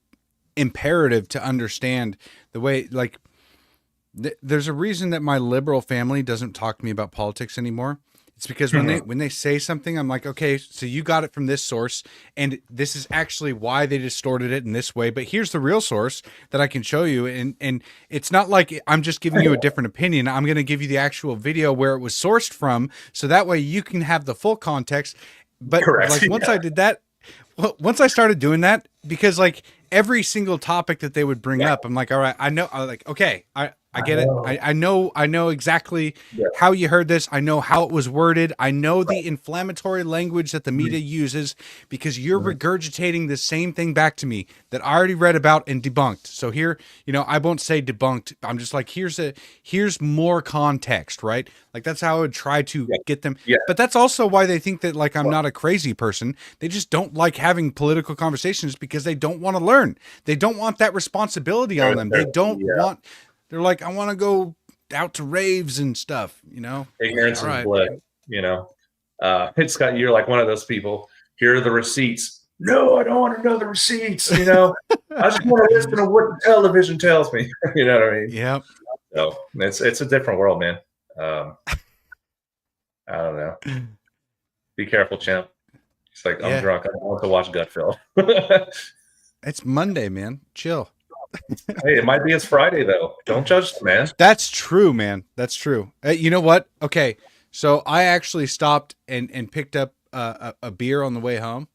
Speaker 2: imperative to understand the way, like, there's a reason that my liberal family doesn't talk to me about politics anymore. It's because when they say something, I'm like, okay, so you got it from this source, and this is actually why they distorted it in this way. But here's the real source that I can show you, and it's not like I'm just giving you a different opinion. I'm going to give you the actual video where it was sourced from, so that way you can have the full context. But like once I did that, once I started doing that, because like every single topic that they would bring up, I'm like, all right, I know, I'm like, okay, I get it. I know exactly how you heard this. I know how it was worded. I know the inflammatory language that the media uses because you're regurgitating the same thing back to me that I already read about and debunked. So here, I won't say debunked. I'm just like, here's more context, right? Like that's how I would try to get them. Yeah. But that's also why they think that like I'm not a crazy person. They just don't like having political conversations because they don't want to learn. They don't want that responsibility on them. They don't want. They're like, I want to go out to raves and stuff,
Speaker 3: Ignorance is bliss, It's got, you're like one of those people. Here are the receipts. No, I don't want to know the receipts. I just want to listen to what the television tells me. You know what I mean?
Speaker 2: Yeah.
Speaker 3: So it's a different world, man. I don't know. Be careful, champ. It's like I'm drunk. I don't want to watch Gutfeld.
Speaker 2: It's Monday, man. Chill.
Speaker 3: Hey, it might be it's Friday though. Don't judge, man.
Speaker 2: That's true, man. That's true. You know what? Okay, so I actually stopped and picked up a beer on the way home,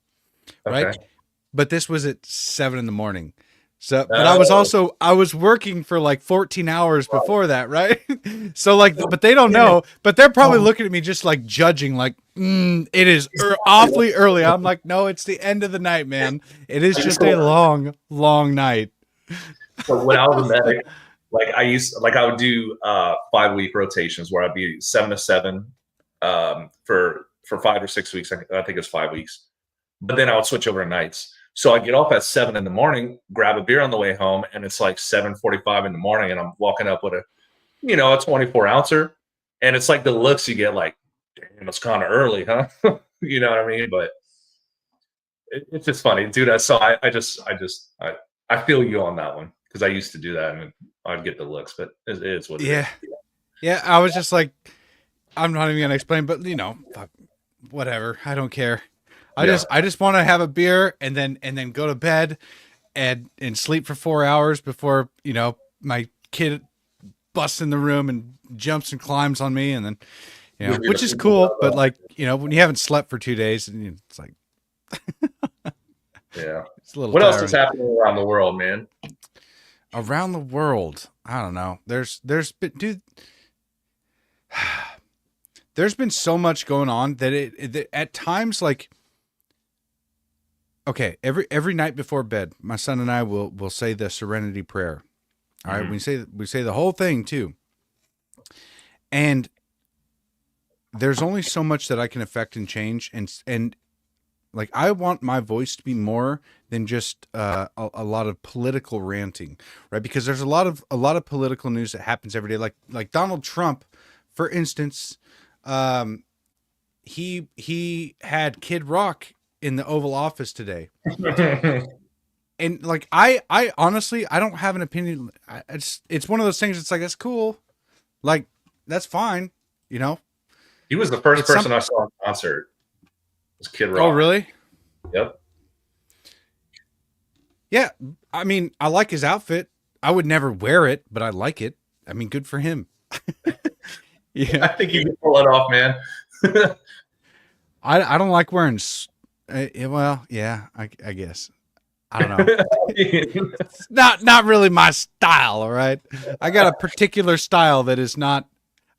Speaker 2: right?
Speaker 3: Okay.
Speaker 2: But this was at 7 a.m. So, but I was working for like 14 hours before that, right? So like, but they don't know. But they're probably looking at me just like judging, like it is awfully early. I'm like, no, it's the end of the night, man. It is just a long, long night.
Speaker 3: So when I was a medic, I would do 5-week rotations where I'd be 7 to 7 for 5 or 6 weeks. I think it was 5 weeks, but then I would switch over to nights. So I get off at 7 in the morning, grab a beer on the way home, and it's like 7:45 in the morning, and I'm walking up with a 24 ouncer, and it's like the looks you get, like, damn, it's kind of early, huh? You know what I mean? But it's just funny, dude. So I feel you on that one because I used to do that and I'd get the looks, but it is what it is.
Speaker 2: Yeah. I was just like, I'm not even gonna explain, but whatever. I don't care. I just want to have a beer and then go to bed and sleep for 4 hours before my kid busts in the room and jumps and climbs on me, and then which is cool, but like when you haven't slept for 2 days, and it's like.
Speaker 3: Yeah.
Speaker 2: It's a little
Speaker 3: what
Speaker 2: tiring.
Speaker 3: else is happening around the world, man?
Speaker 2: Around the world, I don't know. There's been so much going on that it at times, like, okay, every night before bed, my son and I will say the Serenity Prayer. All right, we say the whole thing too, and there's only so much that I can affect and change, and like, I want my voice to be more than just a lot of political ranting, right? Because there's a lot of political news that happens every day. Like Donald Trump, for instance, he had Kid Rock in the Oval Office today, and like I honestly I don't have an opinion. It's one of those things. It's like, that's cool, like that's fine. You know,
Speaker 3: He was the first
Speaker 2: It's
Speaker 3: person I saw in concert. Was Kid Rock.
Speaker 2: Oh, really?
Speaker 3: Yep.
Speaker 2: Yeah. I mean, I like his outfit. I would never wear it, but I like it. I mean, good for him.
Speaker 3: I think you can pull it off, man.
Speaker 2: I don't like wearing. Well, yeah, I guess. I don't know. It's not really my style. All right, I got a particular style that is not.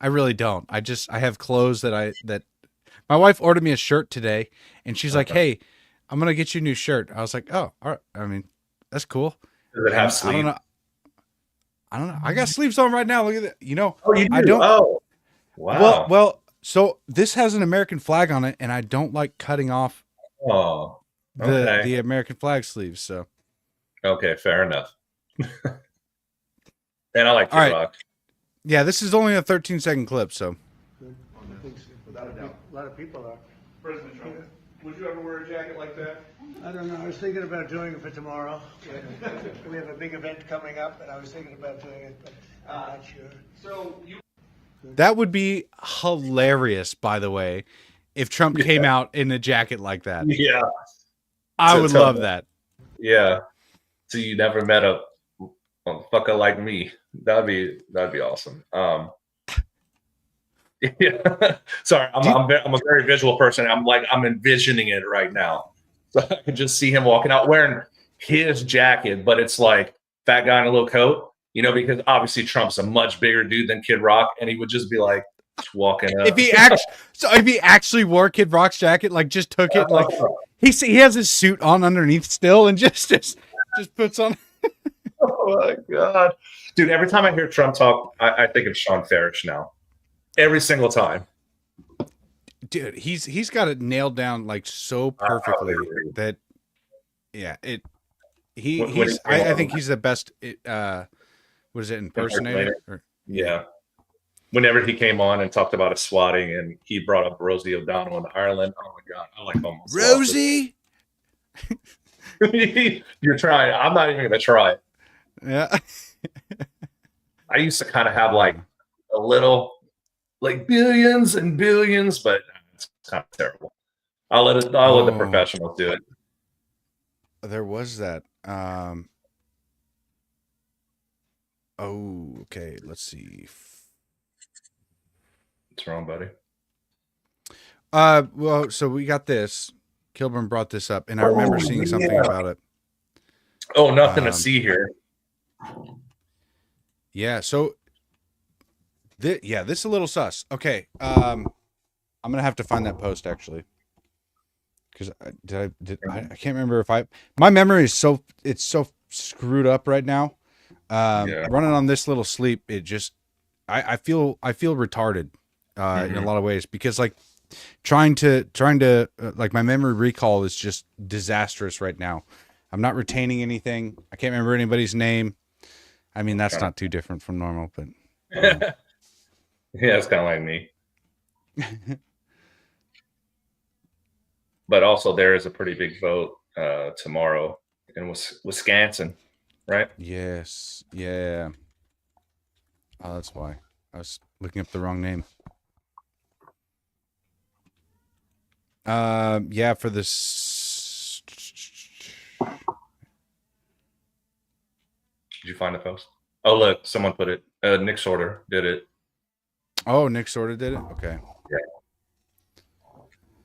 Speaker 2: I really don't. I have clothes that my wife ordered me a shirt today, and she's like, "Hey, I'm gonna get you a new shirt." I was like, "Oh, all right." I mean, that's cool.
Speaker 3: Does it have sleeves?
Speaker 2: I don't know. I got sleeves on right now. Look at that. You know,
Speaker 3: Oh, you do?
Speaker 2: I don't.
Speaker 3: Oh, wow.
Speaker 2: Well. So this has an American flag on it, and I don't like cutting off
Speaker 3: Oh, okay.
Speaker 2: the American flag sleeves. So
Speaker 3: Okay, fair enough. And I like Kid
Speaker 2: All right.
Speaker 3: Rock.
Speaker 2: yeah, this is only a 13-second clip. So
Speaker 6: Without a doubt. A lot of people are.
Speaker 7: President Trump, would you ever wear a jacket like that?
Speaker 6: I don't know. I was thinking about doing it for tomorrow. We have a big event coming up, and I was thinking about doing it, but I'm not sure.
Speaker 7: So you
Speaker 2: that would be hilarious, by the way, if Trump came out in a jacket like that.
Speaker 3: Yeah,
Speaker 2: I
Speaker 3: So
Speaker 2: would
Speaker 3: tell
Speaker 2: love
Speaker 3: me.
Speaker 2: that.
Speaker 3: yeah. So you never met a fucker like me. That'd be awesome. Yeah. Sorry, I'm a very visual person. I'm envisioning it right now. So I can just see him walking out wearing his jacket, but it's like fat guy in a little coat, you know, because obviously Trump's a much bigger dude than Kid Rock, and he would just be like walking up.
Speaker 2: If he actually wore Kid Rock's jacket, like just took it, like he has his suit on underneath still, and just puts on.
Speaker 3: Oh my god, dude! Every time I hear Trump talk, I think of Sean Farish now. Every single time.
Speaker 2: Dude, he's got it nailed down like so perfectly that I think he's the best what is it, impersonator?
Speaker 3: Yeah. Whenever he came on and talked about his swatting, and he brought up Rosie O'Donnell in Ireland. Oh my god, I like almost
Speaker 2: Rosie.
Speaker 3: You're trying. I'm not even gonna try it.
Speaker 2: Yeah.
Speaker 3: I used to kind of have like a little, like billions and billions, but it's kind of terrible. I'll let the professionals do it.
Speaker 2: There was that. Okay. Let's see.
Speaker 3: What's wrong, buddy?
Speaker 2: Well, so we got this. Kilburn brought this up, and I remember seeing something about it.
Speaker 3: Oh, nothing to see here.
Speaker 2: Yeah. So, this is a little sus. Okay. I'm gonna have to find that post actually, because I can't remember if my memory is so screwed up right now. Running on this little sleep, it just I feel retarded in a lot of ways, because like trying to like my memory recall is just disastrous right now. I'm not retaining anything. I can't remember anybody's name. I mean, that's not too different from normal, but
Speaker 3: Yeah, it's kind of like me. But also, there is a pretty big vote tomorrow in Wisconsin, right?
Speaker 2: yes, yeah. Oh, that's why I was looking up the wrong name. Yeah, for this.
Speaker 3: Did you find the post? Oh, look, someone put it. Nick Sorter did it.
Speaker 2: Oh, Nick Sorter did it. Okay.
Speaker 3: Yeah.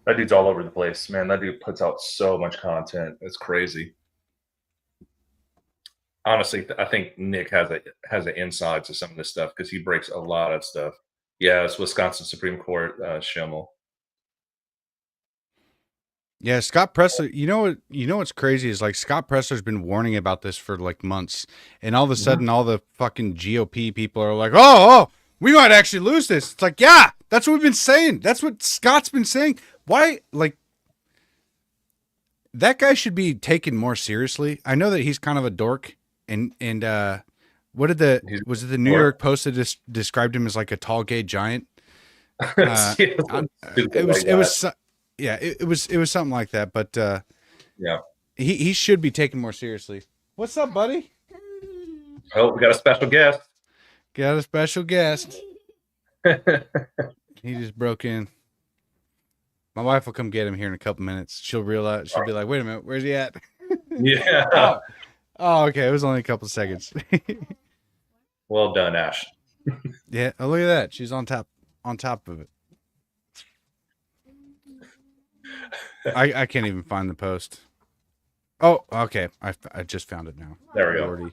Speaker 3: That dude's all over the place, man. That dude puts out so much content. It's crazy. Honestly, I think Nick has an inside to some of this stuff, because he breaks a lot of stuff. Yeah, it's Wisconsin Supreme Court Schimmel.
Speaker 2: Yeah, Scott Presler. You know what's crazy is like Scott Presler's been warning about this for like months, and all of a sudden, all the fucking GOP people are like, "Oh, we might actually lose this." It's like, yeah, that's what we've been saying. That's what Scott's been saying. Why, like, that guy should be taken more seriously. I know that he's kind of a dork, and was it the New York Post that described him as like a tall gay giant? It was something like that, but
Speaker 3: yeah,
Speaker 2: he should be taken more seriously. What's up, buddy?
Speaker 3: Oh, we got a special guest.
Speaker 2: Got a special guest. He just broke in. My wife will come get him here in a couple minutes. She'll realize. She'll be like, "Wait a minute, where's he at?"
Speaker 3: Yeah.
Speaker 2: Oh, oh, okay. It was only a couple seconds.
Speaker 3: Well done, Ash.
Speaker 2: Yeah. Oh, look at that. She's on top of it. I can't even find the post. Oh, okay. I just found it now.
Speaker 3: There we go.
Speaker 2: Lordy.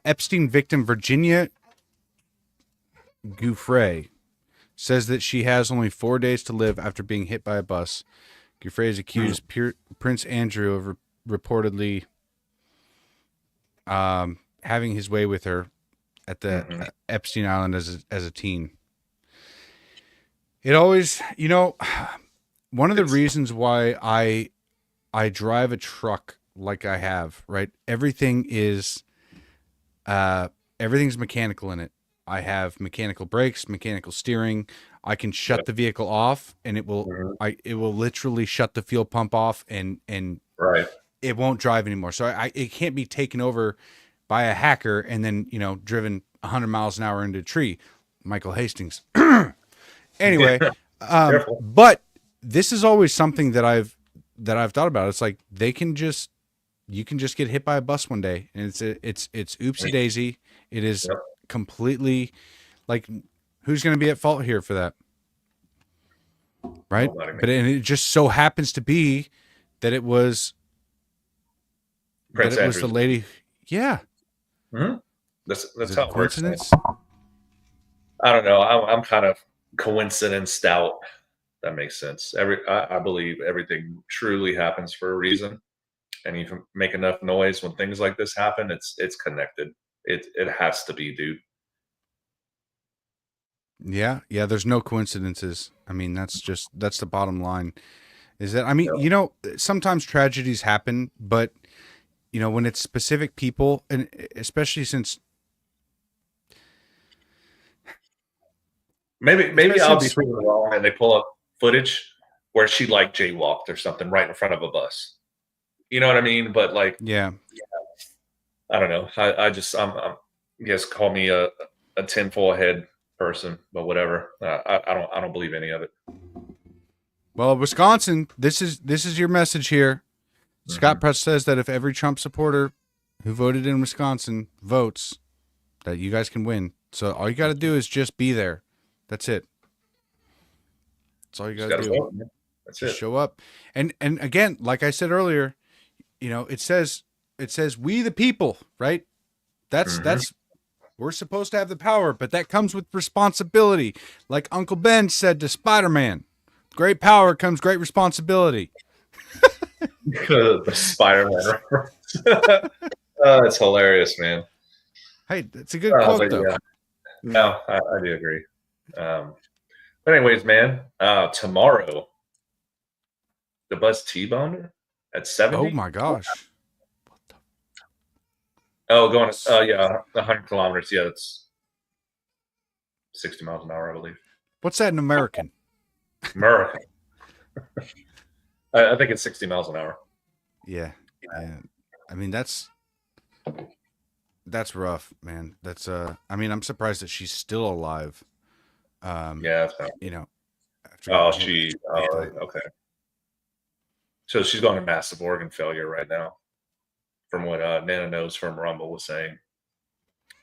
Speaker 2: Epstein victim Virginia Gouffre says that she has only 4 days to live after being hit by a bus. Gouffre has accused Prince Andrew of reportedly having his way with her at the Epstein Island as a teen. It always, one of the reasons why I drive a truck like I have, right? Everything's mechanical in it. I have mechanical brakes, mechanical steering. I can shut the vehicle off, and it will literally shut the fuel pump off, and
Speaker 3: Right.
Speaker 2: it won't drive anymore. So it can't be taken over by a hacker and then driven 100 miles an hour into a tree. Michael Hastings. Anyway, but this is always something that I've thought about. It's like you can just get hit by a bus one day, and it's oopsie daisy. It is completely like, who's going to be at fault here for that, right? But it just so happens to be that it was
Speaker 3: Prince
Speaker 2: the lady. Yeah,
Speaker 3: that's how it works.
Speaker 2: Coincidence?
Speaker 3: I don't know. I'm kind of coincidence stout. That makes sense. I believe everything truly happens for a reason, and you can make enough noise when things like this happen. It's connected. It has to be, dude.
Speaker 2: Yeah. There's no coincidences. I mean, that's the bottom line. Is that, sometimes tragedies happen, but when it's specific people, and especially since
Speaker 3: maybe I'll be proven wrong, and they pull up footage where she like jaywalked or something right in front of a bus. You know what I mean? But like,
Speaker 2: yeah,
Speaker 3: I don't know. I'm guess call me a tinfoil head person, but whatever. I don't believe any of it.
Speaker 2: Well, Wisconsin, this is your message here. Scott Press says that if every Trump supporter who voted in Wisconsin votes, that you guys can win. So all you got to do is just be there. That's it. That's all you got to do.
Speaker 3: Vote, that's
Speaker 2: just
Speaker 3: it.
Speaker 2: show up. And again, like I said earlier, it says we the people, right? That's we're supposed to have the power, but that comes with responsibility. Like Uncle Ben said to Spider-Man, great power comes great responsibility.
Speaker 3: The Spider-Man reference. It's hilarious, man.
Speaker 2: Hey, that's a good quote, though.
Speaker 3: Yeah. No, I do agree. But anyways, man, tomorrow, the bus T-boned her at 70.
Speaker 2: Oh my gosh.
Speaker 3: Oh, going, yeah, 100 kilometers. Yeah, that's 60 miles an hour, I believe.
Speaker 2: What's that in American?
Speaker 3: American. I think it's 60 miles an hour.
Speaker 2: Yeah. I mean, that's rough, man. That's I mean, I'm surprised that she's still alive.
Speaker 3: Yeah.
Speaker 2: After
Speaker 3: okay. So she's going to massive organ failure right now, from what Nana knows from Rumble was saying.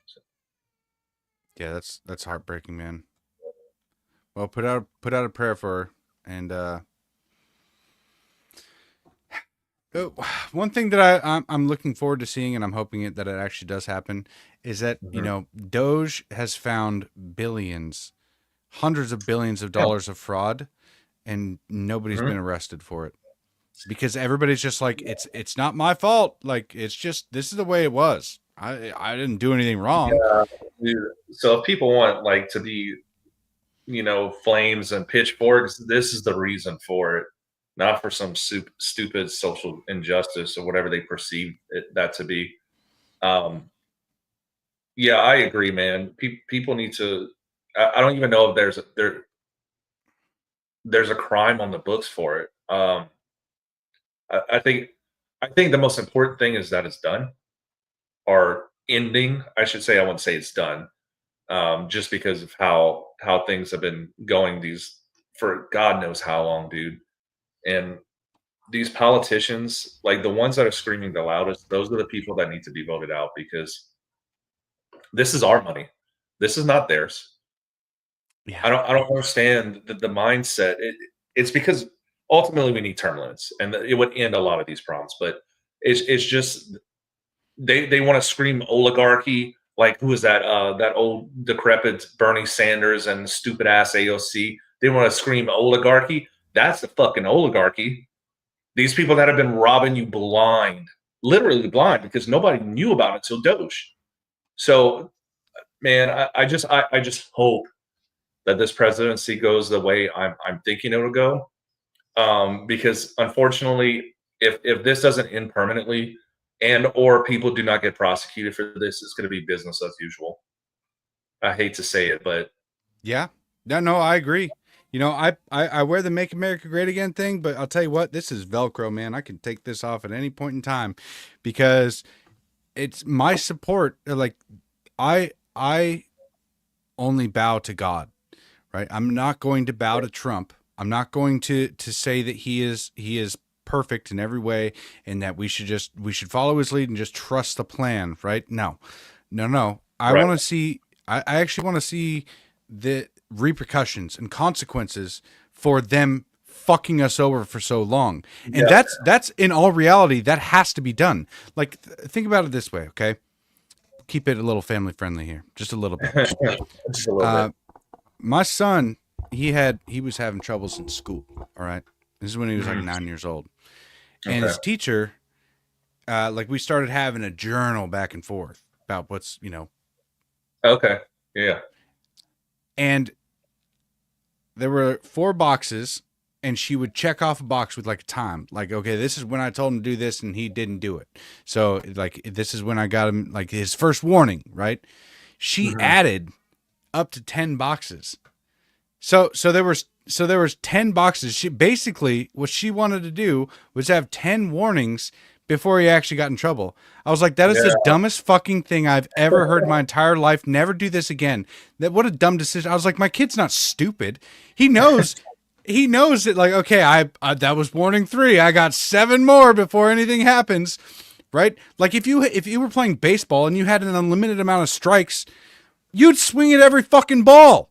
Speaker 3: So.
Speaker 2: Yeah, that's heartbreaking, man. Well, put out a prayer for her, and one thing that I'm looking forward to seeing, and I'm hoping that it actually does happen, is that Doge has found hundreds of billions of dollars of fraud, and nobody's been arrested for it, because everybody's just like, it's not my fault. Like, it's just, this is the way it was. I didn't do anything wrong.
Speaker 3: Yeah, dude. So if people want like to be, flames and pitchforks, this is the reason for it. Not for some stupid social injustice or whatever they perceive that to be. Yeah, I agree, man. People need to. I don't even know if there's a crime on the books for it. I think I think the most important thing is that it's done, or ending. I should say. I wouldn't say it's done, just because of how things have been going these for God knows how long, dude. And these politicians, like the ones that are screaming the loudest, those are the people that need to be voted out because this is our money. This is not theirs.
Speaker 2: Yeah.
Speaker 3: I don't understand the mindset. It's because ultimately we need term limits, and it would end a lot of these problems. But it's just they want to scream oligarchy. Like who is that? That old decrepit Bernie Sanders and stupid ass AOC. They want to scream oligarchy. That's the fucking oligarchy. These people that have been robbing you blind, literally blind, because nobody knew about it until Doge. So, man, I just hope that this presidency goes the way I'm thinking it'll go. Because unfortunately, if this doesn't end permanently, and or people do not get prosecuted for this, it's going to be business as usual. I hate to say it, but
Speaker 2: Yeah. No, I agree. You know, I wear the Make America Great Again thing, but I'll tell you what, this is Velcro, man. I can take this off at any point in time because it's my support. Like I only bow to God, right? I'm not going to bow to Trump. I'm not going to say that he is perfect in every way and that we should follow his lead and just trust the plan, right? No. I
Speaker 3: Right.
Speaker 2: want to see I actually want to see the repercussions and consequences for them fucking us over for so long. And
Speaker 3: Yeah.
Speaker 2: that's in all reality, that has to be done. Like think about it this way, okay? Keep it a little family friendly here, just a little bit.
Speaker 3: Just a little bit.
Speaker 2: My son, he was having troubles in school. All right, this is when he was like 9 years old, and his
Speaker 3: Okay.
Speaker 2: teacher, like we started having a journal back and forth about what's
Speaker 3: Okay. Yeah.
Speaker 2: and there were 4 boxes, and she would check off a box with like a time, like okay, this is when I told him to do this, and he didn't do it. So like this is when I got him like his first warning, right? She added up to 10 boxes. So there was 10 boxes. She basically what she wanted to do was have 10 warnings before he actually got in trouble. I was like, that is the dumbest fucking thing I've ever heard in my entire life. Never do this again. That what a dumb decision. I was like, my kid's not stupid. He knows that like, okay, I that was warning 3. I got 7 more before anything happens. Right? Like if you were playing baseball and you had an unlimited amount of strikes, you'd swing at every fucking ball.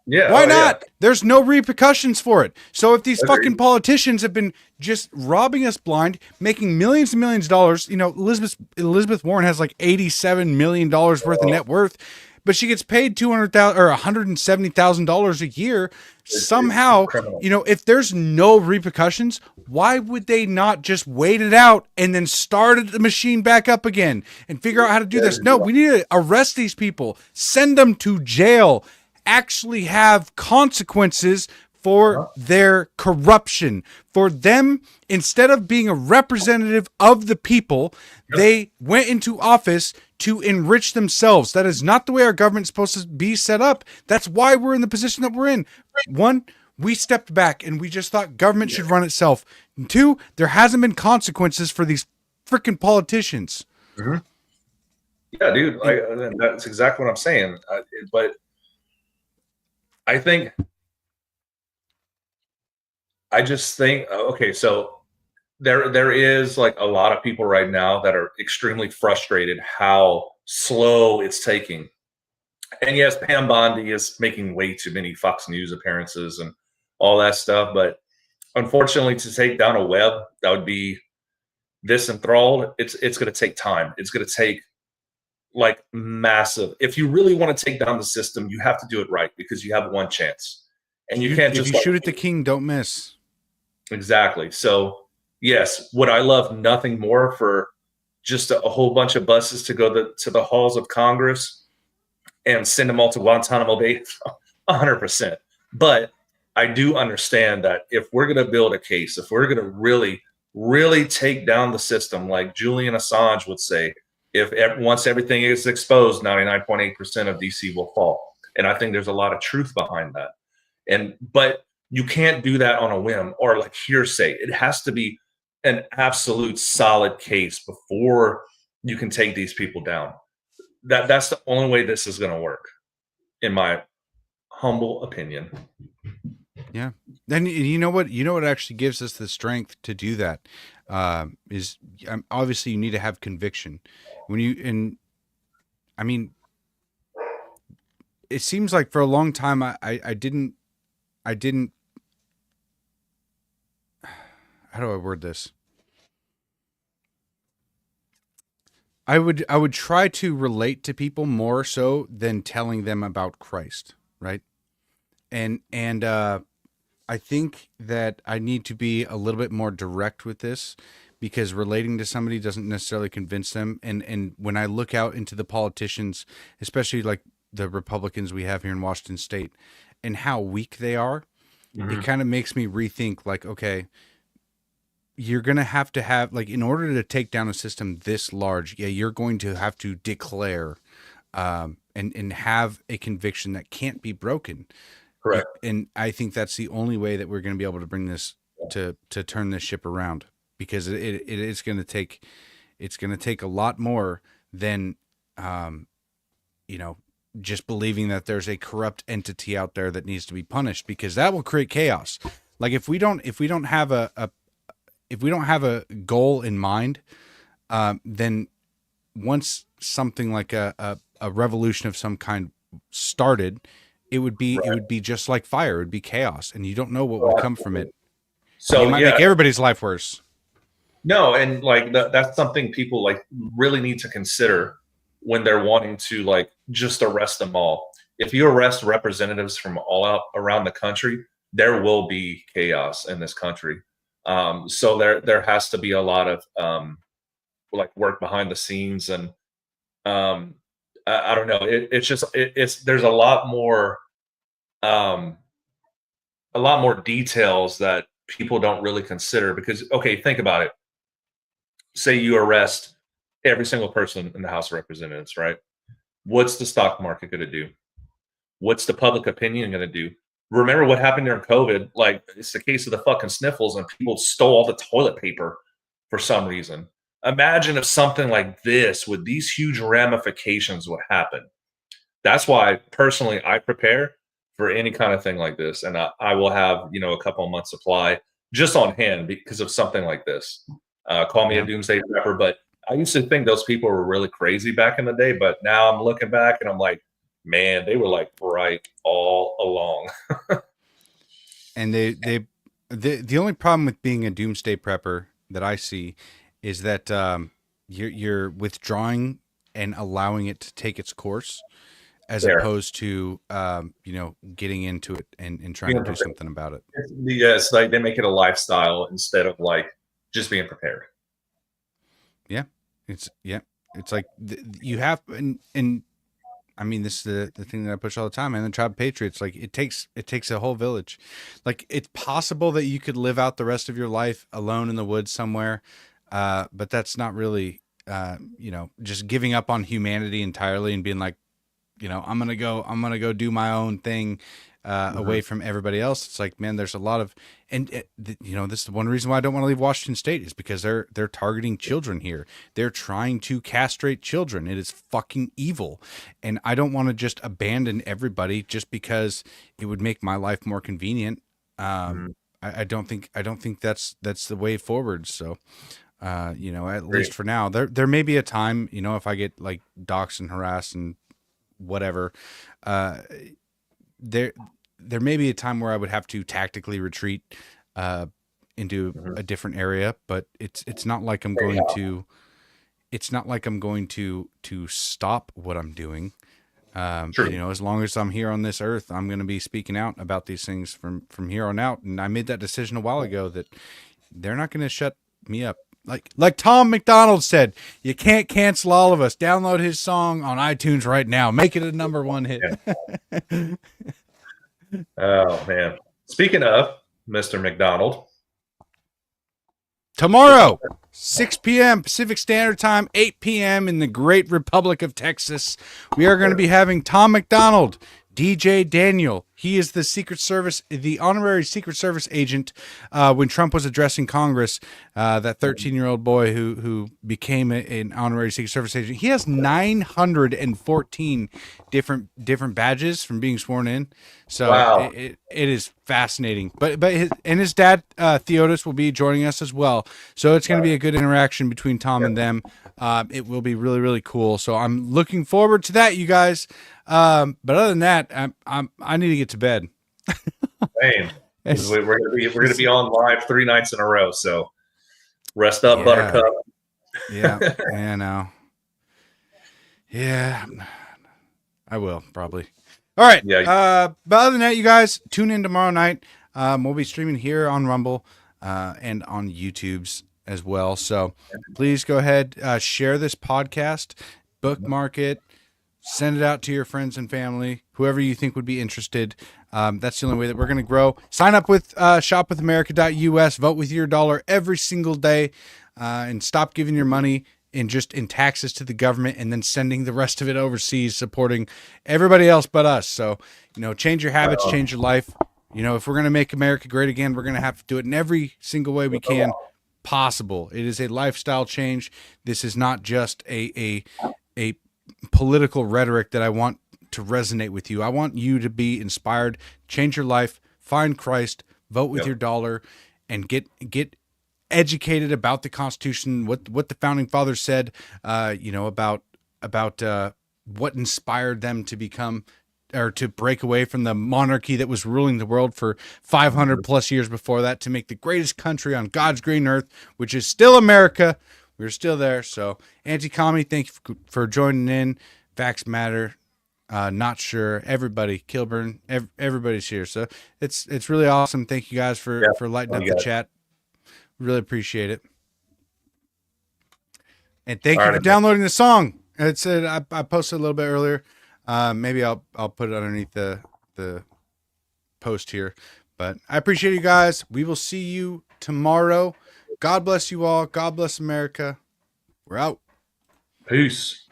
Speaker 3: Yeah.
Speaker 2: Why
Speaker 3: oh, yeah.
Speaker 2: not? There's no repercussions for it. So if these
Speaker 3: Agreed.
Speaker 2: fucking politicians have been just robbing us blind, making millions and millions of dollars, Elizabeth Warren has like $87 million worth of net worth, but she gets paid $200,000 or $170,000 a year. Somehow,
Speaker 3: criminal.
Speaker 2: if there's no repercussions, why would they not just wait it out and then start the machine back up again and figure out how to do this? No, we need to arrest these people, send them to jail, actually have consequences for their corruption. For them, instead of being a representative of the people, they went into office to enrich themselves. That is not the way our government's supposed to be set up. That's why we're in the position that we're in. 1, we stepped back and we just thought government should run itself. And 2, there hasn't been consequences for these freaking politicians.
Speaker 3: Yeah, dude. That's exactly what I'm saying. But I just think okay, so there is like a lot of people right now that are extremely frustrated how slow it's taking. And yes, Pam Bondi is making way too many Fox News appearances and all that stuff, but unfortunately to take down a web that would be this enthralled, it's going to take time. It's going to take like massive. If you really want to take down the system, you have to do it right because you have one chance. And you can't
Speaker 2: if
Speaker 3: just
Speaker 2: you shoot at the king, don't miss.
Speaker 3: Exactly. So, yes, would I love nothing more for just a whole bunch of buses to go to the halls of Congress and send them all to Guantanamo Bay? 100%. But I do understand that if we're going to build a case, if we're going to really, really take down the system, like Julian Assange would say, once everything is exposed, 99.8% of DC will fall. And I think there's a lot of truth behind that. But you can't do that on a whim or like hearsay. It has to be an absolute solid case before you can take these people down. That's the only way this is going to work, in my humble opinion.
Speaker 2: Yeah. Then you know what? You know what actually gives us the strength to do that is obviously you need to have conviction. I mean, it seems like for a long time I didn't. How do I word this? I would try to relate to people more so than telling them about Christ, right? And I think that I need to be a little bit more direct with this, because relating to somebody doesn't necessarily convince them. And when I look out into the politicians, especially like the Republicans we have here in Washington State, and how weak they are, it kind of makes me rethink, like, okay, you're going to have, like, in order to take down a system this large, yeah, you're going to have to declare and have a conviction that can't be broken.
Speaker 3: Correct.
Speaker 2: And I think that's the only way that we're going to be able to bring this to turn this ship around, because it is going to take, it's going to take a lot more than, just believing that there's a corrupt entity out there that needs to be punished, because that will create chaos. Like if we don't have a goal in mind, then once something like a revolution of some kind started, it would be just like fire. It would be chaos, and you don't know what would come from it.
Speaker 3: So
Speaker 2: it might make everybody's life worse.
Speaker 3: No, and like that's something people like really need to consider when they're wanting to like just arrest them all. If you arrest representatives from all out around the country, there will be chaos in this country. So there has to be a lot of like work behind the scenes, and I don't know. It's there's a lot more details that people don't really consider, because okay, think about it. Say you arrest every single person in the House of Representatives, right? What's the stock market going to do? What's the public opinion going to do? Remember what happened during COVID? Like, it's the case of the fucking sniffles, and people stole all the toilet paper for some reason. Imagine if something like this with these huge ramifications would happen. That's why personally I prepare for any kind of thing like this, and I will have a couple of months supply just on hand because of something like this. Call me a doomsday prepper, but I used to think those people were really crazy back in the day, but now I'm looking back and I'm like, man, they were like right all along.
Speaker 2: And the only problem with being a doomsday prepper that I see is that you're withdrawing and allowing it to take its course, as opposed to getting into it and trying to do something about it.
Speaker 3: Yes, like they make it a lifestyle instead of like just being prepared.
Speaker 2: Yeah, it's like you have, and I mean, this is the thing that I push all the time, man. The tribe Patriots, like it takes a whole village. Like, it's possible that you could live out the rest of your life alone in the woods somewhere, but that's not really, just giving up on humanity entirely and being like, I'm gonna go do my own thing, away from everybody else. It's like, man, there's a lot of, and this is one reason why I don't want to leave Washington State, is because they're targeting children here. They're trying to castrate children. It is fucking evil, and I don't want to just abandon everybody just because it would make my life more convenient. I don't think that's the way forward. So, at least for now, there may be a time, if I get like doxxed and harassed and whatever, there may be a time where I would have to tactically retreat into a different area, but it's not like I'm going to, stop what I'm doing. As long as I'm here on this earth, I'm going to be speaking out about these things from here on out. And I made that decision a while ago that they're not going to shut me up. Like Tom McDonald said, you can't cancel all of us. Download his song on iTunes right now. Make it a #1 hit.
Speaker 3: Oh, man. Speaking of Mr. McDonald.
Speaker 2: Tomorrow, 6 p.m. Pacific Standard Time, 8 p.m. in the Great Republic of Texas, we are going to be having Tom McDonald, DJ Daniel, He is the Secret Service, the honorary Secret Service agent when Trump was addressing Congress. That 13-year-old boy who became an honorary Secret Service agent. He has 914 different badges from being sworn in. So
Speaker 3: Wow.
Speaker 2: it is fascinating. But his dad Theodis will be joining us as well. So it's going to be a good interaction between Tom and them. It will be really, really cool. So I'm looking forward to that, you guys. But other than that, I need to get to bed.
Speaker 3: Same. We're gonna be on live 3 nights in a row. So rest up,
Speaker 2: Yeah.
Speaker 3: Buttercup.
Speaker 2: Yeah, I know. Yeah, I will probably. All right.
Speaker 3: Yeah.
Speaker 2: But other than that, you guys tune in tomorrow night. We'll be streaming here on Rumble and on YouTube's as well. So please go ahead, share this podcast, bookmark it, send it out to your friends and family, whoever you think would be interested. That's the only way that we're going to grow. Sign up with shopwithamerica.us. Vote with your dollar every single day, and stop giving your money in taxes to the government and then sending the rest of it overseas, supporting everybody else but us. So, change your habits, change your life. If we're going to make America great again, we're going to have to do it in every single way we can possible. It is a lifestyle change. This is not just a political rhetoric that I want to resonate with you. I want you to be inspired, change your life, find Christ, vote with your dollar, and get educated about the Constitution, what the founding fathers said, about what inspired them to become or to break away from the monarchy that was ruling the world for 500 plus years before that, to make the greatest country on God's green earth, which is still America. We're still there. So, Anti-Commie, thank you for joining in. Facts matter. Not sure. Everybody, Kilburn, everybody's here. So it's really awesome. Thank you guys for lighting up the chat. Really appreciate it. And thank you for downloading the song. It said I posted a little bit earlier. Maybe I'll put it underneath the post here. But I appreciate you guys. We will see you tomorrow. God bless you all. God bless America. We're out.
Speaker 3: Peace.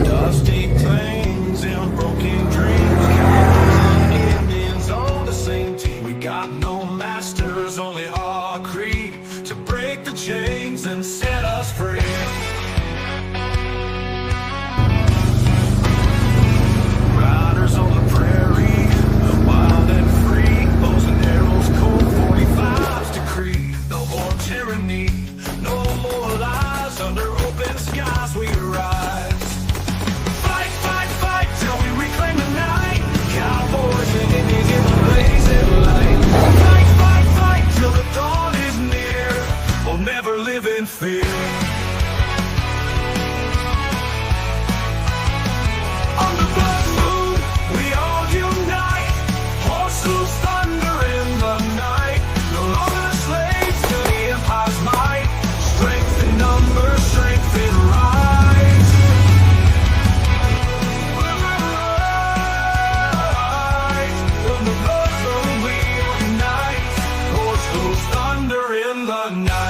Speaker 1: Dusty plains and broken dreams. Cowboys and Indians on the same team. We got no masters, only our creed to break the chains and set us free. Riders on the prairie, wild and free. Bows and arrows, cold 45's decree. No more tyranny, no more lies. Under open skies we rise. Fight, fight, fight till we reclaim the night. Cowboys and Indians in the blazing light. Fight, fight, fight till the dawn is near. We'll never live in fear. On the blood moon, we all unite. Horses thunder in the night. No longer slaves to the empire's might. Strength in numbers, strength in rise. On the blood moon we unite. Horses thunder in the night.